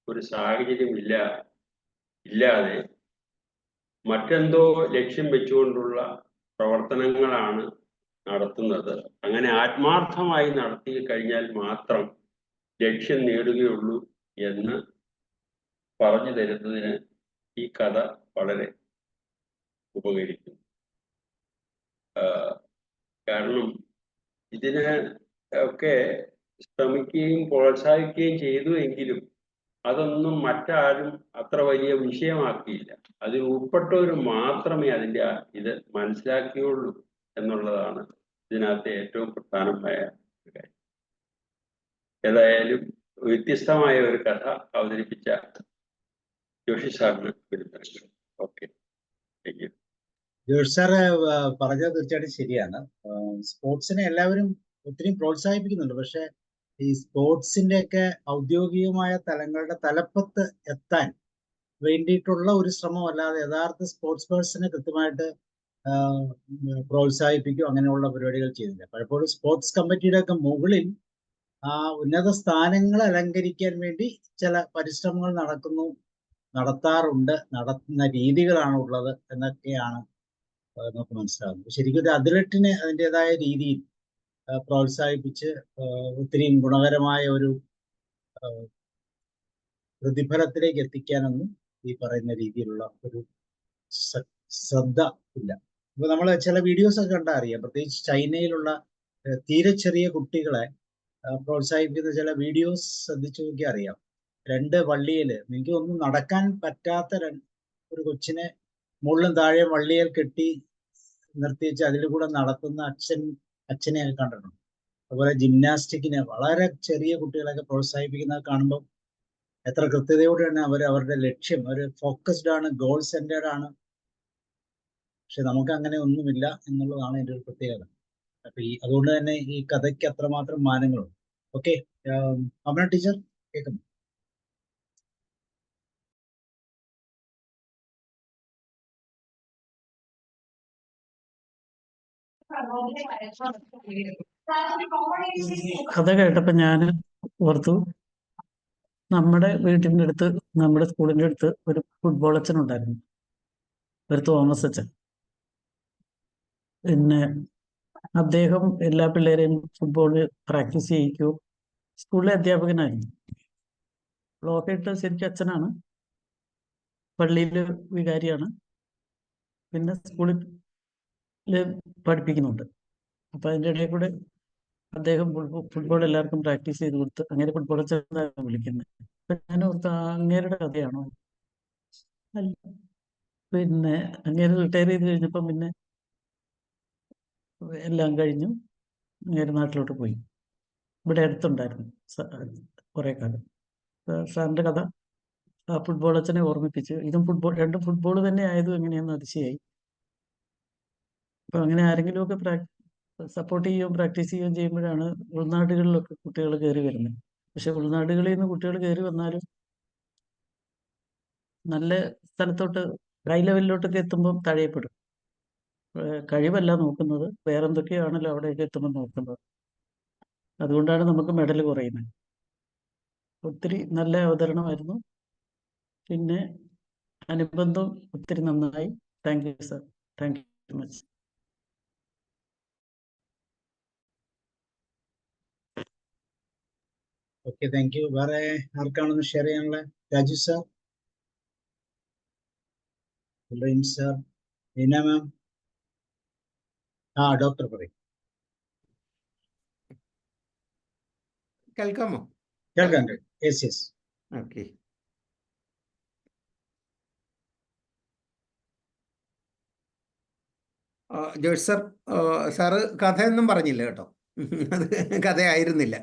ഒരു സാഹചര്യം ഇല്ലാതെ മറ്റെന്തോ ലക്ഷ്യം വെച്ചുകൊണ്ടുള്ള പ്രവർത്തനങ്ങളാണ് നടത്തുന്നത്. അങ്ങനെ ആത്മാർത്ഥമായി നടത്തി കഴിഞ്ഞാൽ മാത്രം ലക്ഷ്യം നേടുകയുള്ളൂ എന്ന് പറഞ്ഞു തരുന്നതിന് ഈ കഥ വളരെ ഉപകരിക്കുന്നു. കാരണം ഇതിന് ഒക്കെ ശ്രമിക്കുകയും പ്രോത്സാഹിപ്പിക്കുകയും ചെയ്തു എങ്കിലും അതൊന്നും മറ്റാരും അത്ര വലിയ വിഷയമാക്കിയില്ല. അതിൽ ഉൾപ്പെട്ടവർ മാത്രമേ അതിൻ്റെ ഇത് മനസ്സിലാക്കിയുള്ളൂ എന്നുള്ളതാണ് ഇതിനകത്തെ ഏറ്റവും പ്രധാനമായ ഒരു കാര്യം. ഏതായാലും വ്യത്യസ്തമായ ഒരു കഥ അവതരിപ്പിച്ച ജോഷി സാറിന് വിരുദ്ധങ്ങൾ. Okay, thank you. Joshi sir പറഞ്ഞത് തീർച്ചയായിട്ടും ശരിയാണ്. സ്പോർട്സിനെ എല്ലാവരും ഒത്തിരി പ്രോത്സാഹിപ്പിക്കുന്നുണ്ട്. പക്ഷെ ഈ സ്പോർട്സിന്റെ ഒക്കെ ഔദ്യോഗികമായ തലങ്ങളുടെ തലപ്പത്ത് എത്താൻ വേണ്ടിയിട്ടുള്ള ഒരു ശ്രമമല്ലാതെ യഥാർത്ഥ സ്പോർട്സ് പേഴ്സണെ കൃത്യമായിട്ട് പ്രോത്സാഹിപ്പിക്കും അങ്ങനെയുള്ള പരിപാടികൾ ചെയ്യുന്നില്ല. പലപ്പോഴും സ്പോർട്സ് കമ്മിറ്റിയുടെ ഒക്കെ മുകളിൽ ഉന്നത സ്ഥാനങ്ങൾ അലങ്കരിക്കാൻ വേണ്ടി ചില പരിശ്രമങ്ങൾ നടത്താറുണ്ട്, നടത്തുന്ന രീതികളാണ് ഉള്ളത് എന്നൊക്കെയാണ് നമുക്ക് മനസ്സിലാകുന്നത്. ശരിക്കും ഒരു അത്ലറ്റിനെ അതിൻ്റെതായ രീതിയിൽ പ്രോത്സാഹിപ്പിച്ച് ഒത്തിരി ഗുണകരമായ ഒരു പ്രതിഫലത്തിലേക്ക് എത്തിക്കാനൊന്നും ഈ പറയുന്ന രീതിയിലുള്ള ഒരു ശ്രദ്ധ ഇല്ല. ഇപ്പൊ നമ്മൾ ചില വീഡിയോസ് ഒക്കെ കണ്ടാൽ അറിയാം, പ്രത്യേകിച്ച് ചൈനയിലുള്ള തീരെ ചെറിയ കുട്ടികളെ പ്രോത്സാഹിപ്പിക്കുന്ന ചില വീഡിയോസ് ശ്രദ്ധിച്ചു നോക്കി അറിയാം. 2 വള്ളിയില് എനിക്ക് ഒന്നും നടക്കാൻ പറ്റാത്ത ഒരു കൊച്ചിനെ മുകളിലും താഴെ വള്ളിയിൽ കെട്ടി നിർത്തിച്ച് അതിൽ കൂടെ നടത്തുന്ന അച്ഛനെയൊക്കെ കണ്ടിട്ടുണ്ട്. അതുപോലെ ജിംനാസ്റ്റിക്കിനെ വളരെ ചെറിയ കുട്ടികളൊക്കെ പ്രോത്സാഹിപ്പിക്കുന്നത് കാണുമ്പോൾ എത്ര കൃത്യതയോടെയാണ് അവരുടെ ലക്ഷ്യം, അവർ ഫോക്കസ്ഡ് ആണ്, ഗോൾ സെന്റേഡ് ആണ്. പക്ഷെ നമുക്ക് അങ്ങനെ ഒന്നുമില്ല എന്നുള്ളതാണ് എൻ്റെ ഒരു പ്രത്യേകത. അപ്പൊ അതുകൊണ്ട് തന്നെ ഈ കഥയ്ക്ക് അത്രമാത്രം മാനങ്ങളുണ്ട്. ഓക്കെ, അമന ടീച്ചർ കേൾക്കുന്നു. കഥ കേട്ടപ്പോ ഞാൻ ഓർത്തു, നമ്മുടെ വീട്ടിൻ്റെ അടുത്ത്, നമ്മുടെ സ്കൂളിൻ്റെ അടുത്ത് ഒരു ഫുട്ബോൾ അച്ഛൻ ഉണ്ടായിരുന്നു, ഒരു തോമസ് അച്ഛൻ. പിന്നെ അദ്ദേഹം എല്ലാ പിള്ളേരെയും ഫുട്ബോൾ പ്രാക്ടീസ് ചെയ്യിക്കും. സ്കൂളിലെ അധ്യാപകനായിരുന്നു. ലോകയിട്ട് ശരിക്കും അച്ഛനാണ്, പള്ളിയിൽ വികാരിയാണ്, പിന്നെ സ്കൂളിൽ പഠിപ്പിക്കുന്നുണ്ട്. അപ്പം അതിൻ്റെ ഇടയിൽ കൂടെ അദ്ദേഹം ഫുട്ബോൾ എല്ലാവർക്കും പ്രാക്ടീസ് ചെയ്ത് കൊടുത്ത് അങ്ങനെ ഫുട്ബോൾ അച്ഛനാണ് വിളിക്കുന്നത്. അപ്പം ഞാൻ ഓർത്ത് അങ്ങേരുടെ കഥയാണോ? അല്ല. പിന്നെ അങ്ങേര് റിട്ടയർ ചെയ്ത് കഴിഞ്ഞപ്പം പിന്നെ എല്ലാം കഴിഞ്ഞു അങ്ങേര് നാട്ടിലോട്ട് പോയി. ഇവിടെ അടുത്തുണ്ടായിരുന്നു കുറേ കാലം. സാറിൻ്റെ കഥ ആ ഫുട്ബോൾ അച്ഛനെ ഓർമ്മിപ്പിച്ച്, ഇതും രണ്ടും ഫുട്ബോൾ തന്നെ ആയതും എങ്ങനെയാണെന്ന് അതിശയായി. അപ്പം അങ്ങനെ ആരെങ്കിലുമൊക്കെ സപ്പോർട്ട് ചെയ്യുകയും പ്രാക്ടീസ് ചെയ്യുകയും ചെയ്യുമ്പോഴാണ് ഉൾനാടുകളിലൊക്കെ കുട്ടികൾ കയറി വരുന്നത്. പക്ഷെ ഉൾനാടുകളിൽ നിന്ന് കുട്ടികൾ കയറി വന്നാലും നല്ല സ്ഥലത്തോട്ട് ഹൈ ലെവലിലോട്ടൊക്കെ എത്തുമ്പം തഴയപ്പെടും. കഴിവല്ല നോക്കുന്നത്, വേറെന്തൊക്കെയാണല്ലോ അവിടെയൊക്കെ എത്തുമ്പോൾ നോക്കുന്നത്. അതുകൊണ്ടാണ് നമുക്ക് മെഡൽ കുറയുന്നത്. ഒത്തിരി നല്ല അവതരണമായിരുന്നു. പിന്നെ അനുബന്ധം ഒത്തിരി നന്നായി. Thank you sir. Thank you very much. Okay, thank you. വേറെ ആർക്കാണെന്ന് ഷെയർ ചെയ്യാനുള്ള? Raju sir, sir, Leena ma'am. Doctor പറയും. കേൾക്കാമോ? കേൾക്കാൻ. Yes yes. Okay. Josh sir, sir കഥയൊന്നും പറഞ്ഞില്ല കേട്ടോ. അത് കഥയായിരുന്നില്ല.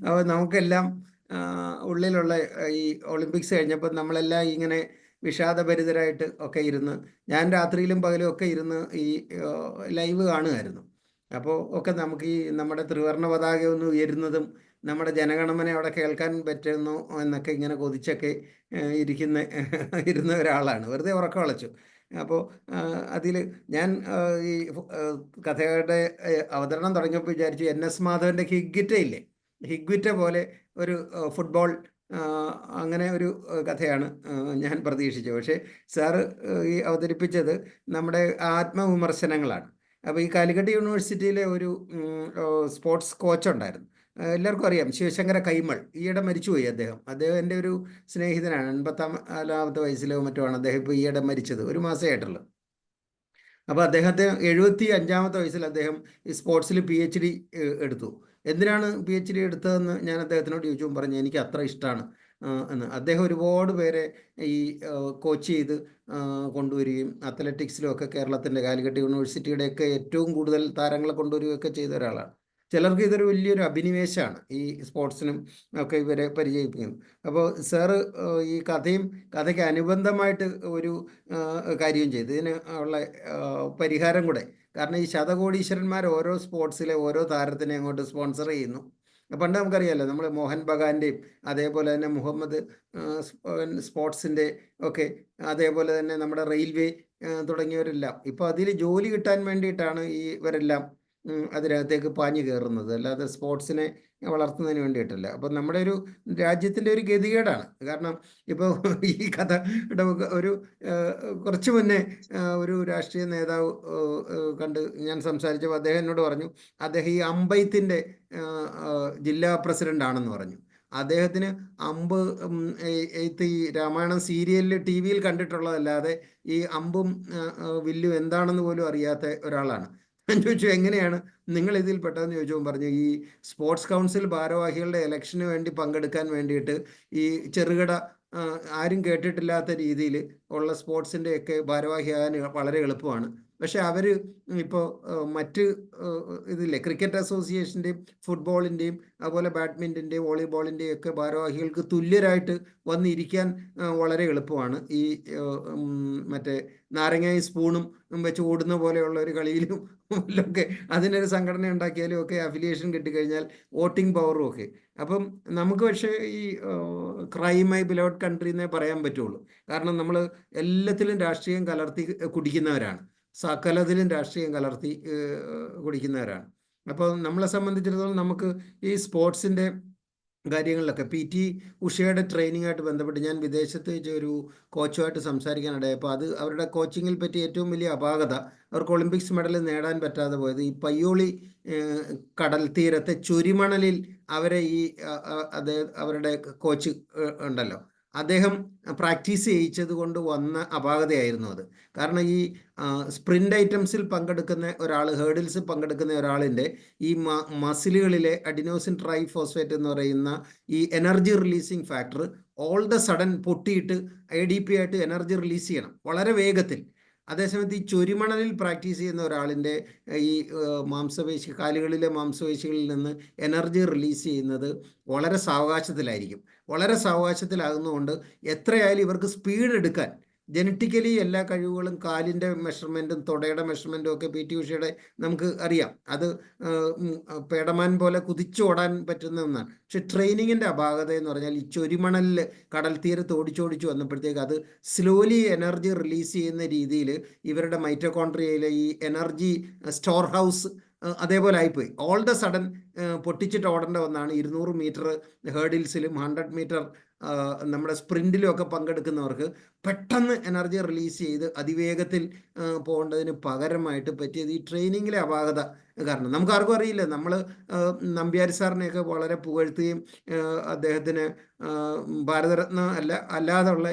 അപ്പോൾ നമുക്കെല്ലാം ഉള്ളിലുള്ള ഈ ഒളിമ്പിക്സ് കഴിഞ്ഞപ്പോൾ നമ്മളെല്ലാം ഇങ്ങനെ വിഷാദഭരിതരായിട്ട് ഒക്കെ ഇരുന്ന്, ഞാൻ രാത്രിയിലും പകലും ഒക്കെ ഇരുന്ന് ഈ ലൈവ് കാണുമായിരുന്നു. അപ്പോൾ ഒക്കെ നമുക്ക് ഈ നമ്മുടെ ത്രിവർണ്ണ പതാക ഒന്ന് ഉയരുന്നതും നമ്മുടെ ജനഗണമന അവിടെ കേൾക്കാൻ പറ്റുന്നു എന്നൊക്കെ ഇങ്ങനെ കൊതിച്ചൊക്കെ ഇരുന്ന ഒരാളാണ്. വെറുതെ ഉറക്കം കളച്ചു. അപ്പോൾ അതിൽ ഞാൻ ഈ കഥയുടെ അവതരണം തുടങ്ങിയപ്പോൾ വിചാരിച്ചു NS മാധവൻ്റെ ഹിഗ്വിറ്റ ഇല്ലേ, ഹിഗ്വിറ്റ പോലെ ഒരു ഫുട്ബോൾ അങ്ങനെ ഒരു കഥയാണ് ഞാൻ പ്രതീക്ഷിച്ചത്. പക്ഷേ സാറ് ഈ അവതരിപ്പിച്ചത് നമ്മുടെ ആത്മവിമർശനങ്ങളാണ്. അപ്പോൾ ഈ കാലിക്കറ്റ് യൂണിവേഴ്സിറ്റിയിലെ ഒരു സ്പോർട്സ് കോച്ചുണ്ടായിരുന്നു, എല്ലാവർക്കും അറിയാം, ശിവശങ്കര കൈമൾ. ഈയിടെ മരിച്ചുപോയി അദ്ദേഹം. എൻ്റെ ഒരു സ്നേഹിതനാണ്. 84ാമത്തെ വയസ്സിലോ മറ്റോ ആണ് അദ്ദേഹം ഇപ്പോൾ ഈയിടെ മരിച്ചത്, ഒരു മാസമേ ആയിട്ടുള്ളൂ. അപ്പോൾ അദ്ദേഹത്തെ 75ാമത്തെ വയസ്സിൽ അദ്ദേഹം ഈ സ്പോർട്സിൽ PhD എടുത്തു. എന്തിനാണ് PhD എടുത്തതെന്ന് ഞാൻ അദ്ദേഹത്തിനോട് ചോദിച്ചു. പറഞ്ഞു എനിക്ക് അത്ര ഇഷ്ടമാണ് എന്ന്. അദ്ദേഹം ഒരുപാട് പേരെ ഈ കോച്ച് ചെയ്ത് കൊണ്ടുവരികയും അത്ലറ്റിക്സിലുമൊക്കെ കേരളത്തിൻ്റെ കാലിക്കറ്റ് യൂണിവേഴ്സിറ്റിയുടെയൊക്കെ ഏറ്റവും കൂടുതൽ താരങ്ങളെ കൊണ്ടുവരികയൊക്കെ ചെയ്ത ഒരാളാണ്. ചിലർക്ക് ഇതൊരു വലിയൊരു അഭിനിവേശമാണ്, ഈ സ്പോർട്സിനും ഒക്കെ ഇവരെ പരിചയിപ്പിക്കുന്നത്. അപ്പോൾ സാറ് ഈ കഥയ്ക്ക് അനുബന്ധമായിട്ട് ഒരു കാര്യം ചെയ്തു. ഇതിന് ഉള്ള പരിഹാരം കൂടെ, കാരണം ഈ ശതകോടീശ്വരന്മാർ ഓരോ സ്പോർട്സിലെ ഓരോ താരത്തിനെ അങ്ങോട്ട് സ്പോൺസർ ചെയ്യുന്നു. പണ്ട് നമുക്കറിയാമല്ലോ, നമ്മൾ മോഹൻ ബഗാൻ്റെയും അതേപോലെ തന്നെ മുഹമ്മദ് സ്പോർട്സിൻ്റെ ഒക്കെ, അതേപോലെ തന്നെ നമ്മുടെ റെയിൽവേ തുടങ്ങിയവരെല്ലാം ഇപ്പോൾ അതിൽ ജോലി കിട്ടാൻ വേണ്ടിയിട്ടാണ് ഈ ഇവരെല്ലാം അതിനകത്തേക്ക് പാഞ്ഞു കയറുന്നത്, അല്ലാതെ സ്പോർട്സിനെ വളർത്തുന്നതിന് വേണ്ടിയിട്ടല്ല. അപ്പം നമ്മുടെ ഒരു രാജ്യത്തിൻ്റെ ഒരു ഗതികേടാണ്. കാരണം ഇപ്പോൾ ഈ കഥയുടെ ഒരു കുറച്ച് മുന്നേ ഒരു രാഷ്ട്രീയ നേതാവ് കണ്ട് ഞാൻ സംസാരിച്ചപ്പോൾ അദ്ദേഹം എന്നോട് പറഞ്ഞു, അദ്ദേഹം ഈ അമ്പെയ്ത്തിൻ്റെ ജില്ലാ പ്രസിഡൻ്റ് ആണെന്ന് പറഞ്ഞു. അദ്ദേഹത്തിന് അമ്പ് എയ്ത്ത് ഈ രാമായണം സീരിയലിൽ TV കണ്ടിട്ടുള്ളതല്ലാതെ ഈ അമ്പും വില്ലും എന്താണെന്ന് പോലും അറിയാത്ത ഒരാളാണ്. ഞാൻ ചോദിച്ചു എങ്ങനെയാണ് നിങ്ങൾ ഇതിൽ പെട്ടതെന്ന് ചോദിച്ചപ്പോൾ പറഞ്ഞു, ഈ സ്പോർട്സ് കൗൺസിൽ ഭാരവാഹികളുടെ ഇലക്ഷന് വേണ്ടി പങ്കെടുക്കാൻ വേണ്ടിയിട്ട് ഈ ചെറുകിട ആരും കേട്ടിട്ടില്ലാത്ത രീതിയിൽ ഉള്ള സ്പോർട്സിൻ്റെയൊക്കെ ഭാരവാഹിയാകാൻ വളരെ എളുപ്പമാണ്. പക്ഷെ അവർ ഇപ്പോൾ മറ്റ് ഇതില്ലേ, ക്രിക്കറ്റ് അസോസിയേഷൻ്റെയും ഫുട്ബോളിൻ്റെയും അതുപോലെ ബാഡ്മിൻ്റൻ്റെയും വോളിബോളിൻ്റെയും ഒക്കെ ഭാരവാഹികൾക്ക് തുല്യരായിട്ട് വന്നിരിക്കാൻ വളരെ എളുപ്പമാണ്. ഈ മറ്റേ നാരങ്ങയും സ്പൂണും വെച്ച് ഓടുന്ന പോലെയുള്ള ഒരു കളിയിലും ഒക്കെ അതിനൊരു സംഘടന ഉണ്ടാക്കിയാലും ഒക്കെ അഫിലിയേഷൻ കിട്ടിക്കഴിഞ്ഞാൽ വോട്ടിംഗ് പവറും ഒക്കെ. അപ്പം നമുക്ക് പക്ഷേ ഈ ക്രൈമൈ ബിലോഡ് കൺട്രി എന്നേ പറയാൻ പറ്റുള്ളൂ. കാരണം നമ്മൾ എല്ലാത്തിലും രാഷ്ട്രീയം കലർത്തി കുടിക്കുന്നവരാണ്, സകലത്തിലും രാഷ്ട്രീയം കലർത്തി കുടിക്കുന്നവരാണ്. അപ്പോൾ നമ്മളെ സംബന്ധിച്ചിടത്തോളം നമുക്ക് ഈ സ്പോർട്സിൻ്റെ കാര്യങ്ങളിലൊക്കെ PT ഉഷയുടെ ട്രെയിനിങ്ങായിട്ട് ബന്ധപ്പെട്ട് ഞാൻ വിദേശത്ത് വെച്ച് ഒരു കോച്ചുമായിട്ട് സംസാരിക്കാനിടയായി. അപ്പോൾ അത് അവരുടെ കോച്ചിങ്ങിൽ പറ്റി ഏറ്റവും വലിയ അപാകത, അവർക്ക് ഒളിമ്പിക്സ് മെഡൽ നേടാൻ പറ്റാതെ പോയത് ഈ പയ്യോളി കടൽ തീരത്തെ ചുരിമണലിൽ അവരെ അവരുടെ കോച്ച് ഉണ്ടല്ലോ, അദ്ദേഹം പ്രാക്ടീസ് ചെയ്യിച്ചത് കൊണ്ട് വന്ന അപാകതയായിരുന്നു അത്. കാരണം ഈ സ്പ്രിൻ്റ് ഐറ്റംസിൽ പങ്കെടുക്കുന്ന ഒരാൾ, ഹേർഡിൽസിൽ പങ്കെടുക്കുന്ന ഒരാളിൻ്റെ ഈ മസിലുകളിലെ അഡിനോസിൻ ട്രൈഫോസ്ഫേറ്റ് എന്ന് പറയുന്ന ഈ energy releasing factor all the sudden പൊട്ടിയിട്ട് ADP ആയിട്ട് എനർജി റിലീസ് ചെയ്യണം വളരെ വേഗത്തിൽ. അതേസമയത്ത് ഈ ചുരിമണലിൽ പ്രാക്ടീസ് ചെയ്യുന്ന ഒരാളിൻ്റെ ഈ മാംസപേശി, കാലുകളിലെ മാംസപേശികളിൽ നിന്ന് എനർജി റിലീസ് ചെയ്യുന്നത് വളരെ സാവകാശത്തിലായിരിക്കും. വളരെ സാവകാശത്തിലാകുന്നതുകൊണ്ട് എത്രയായാലും ഇവർക്ക് സ്പീഡ് എടുക്കാൻ ജനറ്റിക്കലി എല്ലാ കഴിവുകളും, കാലിൻ്റെ മെഷർമെൻറ്റും തുടയുടെ മെഷർമെൻറ്റും ഒക്കെ PT ഉഷയുടെ നമുക്ക് അറിയാം. അത് പേടമാൻ പോലെ കുതിച്ചോടാൻ പറ്റുന്ന ഒന്നാണ്. പക്ഷെ ട്രെയിനിങ്ങിൻ്റെ അപാകത എന്ന് പറഞ്ഞാൽ ഈ ചൊരിമണലിൽ കടൽ തീരത്ത് ഓടിച്ചോടിച്ച് വന്നപ്പോഴത്തേക്ക് അത് സ്ലോലി എനർജി റിലീസ് ചെയ്യുന്ന രീതിയിൽ ഇവരുടെ മൈറ്റോകോൺട്രിയയിലെ ഈ എനർജി സ്റ്റോർ ഹൗസ് അതേപോലെ ആയിപ്പോയി. ഓൾ ദ സഡൻ പൊട്ടിച്ചിട്ട് ഓടേണ്ട ഒന്നാണ് 200 മീറ്റർ ഹേർഡിൽസിലും 100 മീറ്റർ നമ്മുടെ സ്പ്രിൻറ്റിലും ഒക്കെ പങ്കെടുക്കുന്നവർക്ക് പെട്ടെന്ന് എനർജി റിലീസ് ചെയ്ത് അതിവേഗത്തിൽ പോകേണ്ടതിന് പകരമായിട്ട് പറ്റിയത് ഈ ട്രെയിനിങ്ങിലെ അപാകത കാരണം. നമുക്ക് ആർക്കും അറിയില്ല. നമ്മൾ നമ്പ്യാരി സാറിനെയൊക്കെ വളരെ പുകഴ്ത്തുകയും അദ്ദേഹത്തിന് ഭാരതരത്ന അല്ലാതുള്ള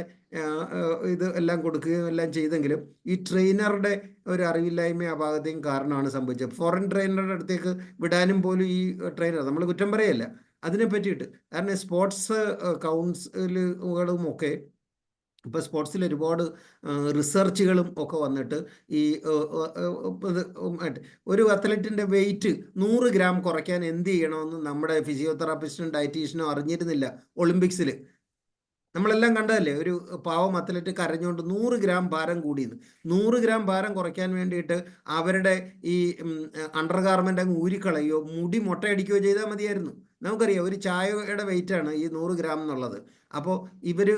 ഇത് എല്ലാം കൊടുക്കുകയും എല്ലാം ചെയ്തെങ്കിലും ഈ ട്രെയിനറുടെ ഒരു അറിവില്ലായ്മയും അപാകതയും കാരണമാണ് സംഭവിച്ചത്. ഫോറിൻ ട്രെയിനറുടെ അടുത്തേക്ക് വിടാനും പോലും ഈ ട്രെയിനർ, നമ്മൾ കുറ്റം പറയല്ല അതിനെ പറ്റിയിട്ട്. കാരണം സ്പോർട്സ് കൗൺസിലുകളും ഒക്കെ ഇപ്പോൾ സ്പോർട്സിൽ ഒരുപാട് റിസർച്ചുകളും ഒക്കെ വന്നിട്ട് ഈ ഒരു അത്ലറ്റിൻ്റെ വെയിറ്റ് 100 ഗ്രാം കുറയ്ക്കാൻ എന്ത് ചെയ്യണമെന്ന് നമ്മുടെ ഫിസിയോതെറാപ്പിസ്റ്റിനും ഡയറ്റീഷ്യനും അറിഞ്ഞിരുന്നില്ല. ഒളിമ്പിക്സിൽ നമ്മളെല്ലാം കണ്ടതല്ലേ, ഒരു പാവം അത്ലറ്റ് കരഞ്ഞുകൊണ്ട് 100 ഗ്രാം ഭാരം കൂടിയെന്ന്. 100 ഗ്രാം ഭാരം കുറയ്ക്കാൻ വേണ്ടിയിട്ട് അവരുടെ ഈ അണ്ടർ ഗാർമെൻ്റ് അങ്ങ് ഊരിക്കളയോ മുടി മുട്ടയടിക്കുകയോ ചെയ്താൽ മതിയായിരുന്നു. നമുക്കറിയാം ഒരു ചായയുടെ വെയിറ്റാണ് ഈ 100 ഗ്രാം എന്നുള്ളത്. അപ്പോൾ ഇവർ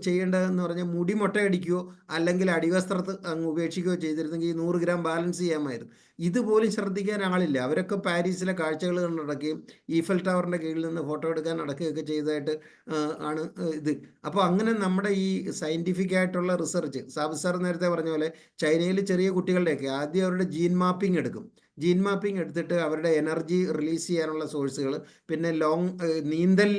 ചെയ്യേണ്ടതെന്ന് പറഞ്ഞാൽ മുടി മുട്ടയടിക്കുകയോ അല്ലെങ്കിൽ അടിവസ്ത്രത്ത് അങ്ങ് ഉപേക്ഷിക്കുകയോ ചെയ്തിരുന്നെങ്കിൽ ഈ 100 ഗ്രാം ബാലൻസ് ചെയ്യാമായിരുന്നു. ഇതുപോലും ശ്രദ്ധിക്കാൻ ആളില്ല. അവരൊക്കെ പാരീസിലെ കാഴ്ചകൾ കണ്ട് നടക്കുകയും ഈഫൽ ടവറിൻ്റെ കീഴിൽ നിന്ന് ഫോട്ടോ എടുക്കാൻ നടക്കുകയൊക്കെ ചെയ്തതായിട്ട് ആണ് ഇത്. അപ്പോൾ അങ്ങനെ നമ്മുടെ ഈ സയൻറ്റിഫിക് ആയിട്ടുള്ള റിസർച്ച്, സാബു സാർ നേരത്തെ പറഞ്ഞ പോലെ ചൈനയിൽ ചെറിയ കുട്ടികളുടെയൊക്കെ ആദ്യം അവരുടെ ജീൻ മാപ്പിംഗ് എടുക്കും. ജീൻ മാപ്പിംഗ് എടുത്തിട്ട് അവരുടെ എനർജി റിലീസ് ചെയ്യാനുള്ള സോഴ്സുകൾ, പിന്നെ നീന്തൽ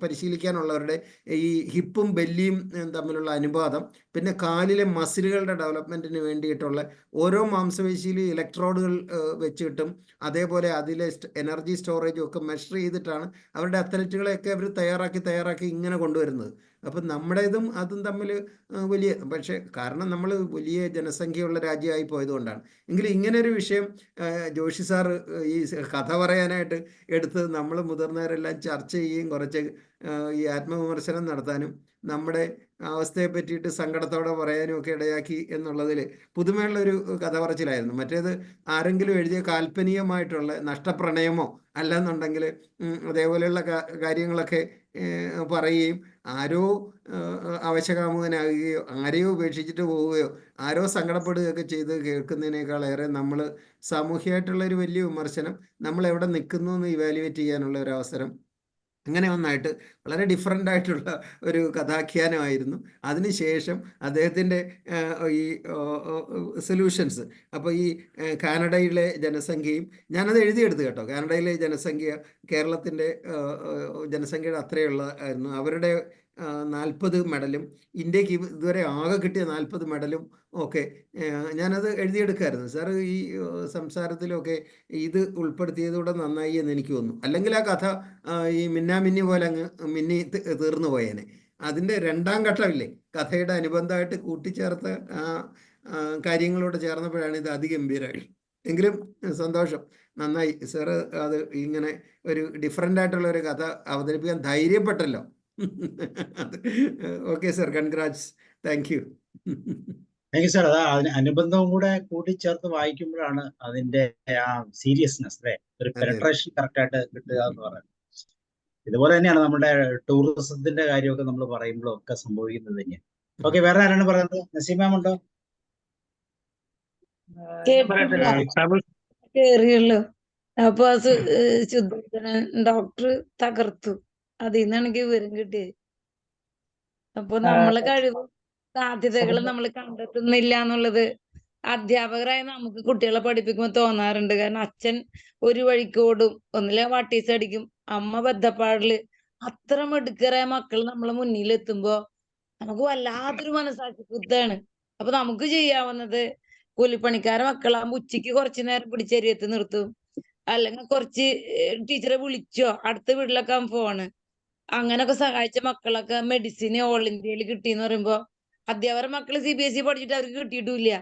പരിശീലിക്കാനുള്ളവരുടെ ഈ ഹിപ്പും ബെല്ലിയും തമ്മിലുള്ള അനുപാതം, പിന്നെ കാലിലെ മസിലുകളുടെ ഡെവലപ്മെൻറ്റിന് വേണ്ടിയിട്ടുള്ള ഓരോ മാംസപേശിയിലും ഇലക്ട്രോഡുകൾ വെച്ചിട്ടും അതേപോലെ അതിലെ എനർജി സ്റ്റോറേജും ഒക്കെ മെഷർ ചെയ്തിട്ടാണ് അവരുടെ അത്ലറ്റുകളെയൊക്കെ അവർ തയ്യാറാക്കി ഇങ്ങനെ കൊണ്ടുവരുന്നത്. അപ്പം നമ്മുടേതും അതും തമ്മിൽ വലിയ, പക്ഷേ കാരണം നമ്മൾ വലിയ ജനസംഖ്യയുള്ള രാജ്യമായി പോയതുകൊണ്ടാണ്. എങ്കിലും ഇങ്ങനൊരു വിഷയം ജോഷി സാർ ഈ കഥ പറയാനായിട്ട് എടുത്ത് നമ്മൾ മുതിർന്നവരെല്ലാം ചർച്ച ചെയ്യുകയും കുറച്ച് ഈ ആത്മവിമർശനം നടത്താനും നമ്മുടെ അവസ്ഥയെ പറ്റിയിട്ട് സങ്കടത്തോടെ പറയാനും ഒക്കെ ഇടയാക്കി എന്നുള്ളതിൽ പുതുമയുള്ളൊരു കഥ പറച്ചിലായിരുന്നു. മറ്റേത് ആരെങ്കിലും എഴുതിയ കാൽപ്പനികമായിട്ടുള്ള നഷ്ടപ്രണയമോ അല്ലെന്നുണ്ടെങ്കിൽ അതേപോലെയുള്ള കാര്യങ്ങളൊക്കെ പറയുകയും ആരോ അവശകാമുകനാകുകയോ ആരെയോ ഉപേക്ഷിച്ചിട്ട് പോവുകയോ ആരോ സങ്കടപ്പെടുകയൊക്കെ ചെയ്ത് കേൾക്കുന്നതിനേക്കാളേറെ നമ്മൾ സാമൂഹികമായിട്ടുള്ളൊരു വലിയ വിമർശനം, നമ്മൾ എവിടെ നിൽക്കുന്നു എന്ന് ഇവാലുവേറ്റ് ചെയ്യാനുള്ള ഒരു അവസരം, അങ്ങനെ ഒന്നായിട്ട് വളരെ ഡിഫറെൻ്റ് ആയിട്ടുള്ള ഒരു കഥാഖ്യാനമായിരുന്നു. അതിനുശേഷം അദ്ദേഹത്തിൻ്റെ ഈ സൊല്യൂഷൻസ്, അപ്പോൾ ഈ കാനഡയിലെ ജനസംഖ്യയും ഞാനത് എഴുതിയെടുത്ത് കേട്ടോ. കാനഡയിലെ ജനസംഖ്യ കേരളത്തിൻ്റെ ജനസംഖ്യയുടെ അത്രയുള്ള ആയിരുന്നു. അവരുടെ 40 മെഡലും ഇന്ത്യക്ക് ഇതുവരെ ആകെ കിട്ടിയ 40 മെഡലും ഒക്കെ ഞാനത് എഴുതിയെടുക്കായിരുന്നു. സാർ ഈ സംസാരത്തിലൊക്കെ ഇത് ഉൾപ്പെടുത്തിയതോടെ നന്നായി എന്ന് എനിക്ക് തോന്നുന്നു. അല്ലെങ്കിൽ ആ കഥ ഈ മിന്നാമിന്നി പോലെ അങ്ങ് മിന്നി തീർന്നു പോയേനെ. അതിൻ്റെ രണ്ടാം ഘട്ടമില്ലേ, കഥയുടെ അനുബന്ധമായിട്ട് കൂട്ടിച്ചേർത്ത കാര്യങ്ങളോട് ചേർന്നപ്പോഴാണ് ഇത് അതിഗംഭീരമായി. എങ്കിലും സന്തോഷം, നന്നായി സാറ് അത് ഇങ്ങനെ ഒരു ഡിഫറെൻ്റ് ആയിട്ടുള്ള ഒരു കഥ അവതരിപ്പിക്കാൻ ധൈര്യപ്പെട്ടല്ലോ. Okay sir, congrats, thank you. Thank you sir. അത് അതിന് അനുബന്ധവും കൂടെ കൂട്ടിച്ചേർത്ത് വായിക്കുമ്പോഴാണ് അതിന്റെ ആ സീരിയസ്നെസ്, അല്ലെ, ഒരു പെനട്രേഷൻ കറക്റ്റ് ആയിട്ട് കിട്ടുക എന്ന് പറയുന്നത്. ഇതുപോലെ തന്നെയാണ് നമ്മുടെ ടൂറിസത്തിന്റെ കാര്യമൊക്കെ നമ്മൾ പറയുമ്പോഴൊക്കെ സംഭവിക്കുന്നത് തന്നെയാണ്. ഓക്കെ, വേറെ ആരാണ് പറയുന്നത്? നസീമാം ഉണ്ടോ? കേറിയുള്ളൂ. അപ്പൊ ശുദ്ധോധനൻ ഡോക്ടർ തകർത്തു. അതിൽ നിന്നാണ് എനിക്ക് വിവരം കിട്ടിയത്. അപ്പൊ നമ്മളെ കഴിവ് സാധ്യതകൾ നമ്മൾ കണ്ടെത്തുന്നില്ല എന്നുള്ളത് അധ്യാപകരായ നമുക്ക് കുട്ടികളെ പഠിപ്പിക്കുമ്പോൾ തോന്നാറുണ്ട്. കാരണം അച്ഛൻ ഒരു വഴിക്കോടും, ഒന്നിലെ വാട്ടീസ് അടിക്കും, അമ്മ ബദ്ധപ്പാടില്. അത്ര മിടുക്കരായ മക്കൾ നമ്മളെ മുന്നിൽ എത്തുമ്പോ നമുക്ക് വല്ലാത്തൊരു മനസാക്ഷി കുത്താണ്. അപ്പൊ നമുക്ക് ചെയ്യാവുന്നത് കൂലിപ്പണിക്കാരെ മക്കളാകുമ്പോ ഉച്ചയ്ക്ക് കുറച്ചു നേരം പിടിച്ചെരിയത്ത് നിർത്തും, അല്ലെങ്കിൽ കുറച്ച് ടീച്ചറെ വിളിച്ചോ, അടുത്ത വീട്ടിലൊക്കെ ഫോണ്, അങ്ങനൊക്കെ സഹായിച്ച മക്കളൊക്കെ മെഡിസിന് ഓൾ ഇന്ത്യയിൽ കിട്ടിയെന്ന് പറയുമ്പോ അധ്യാപകരുടെ മക്കള് CBSE പഠിച്ചിട്ട് അവർക്ക് കിട്ടിയിട്ടില്ല.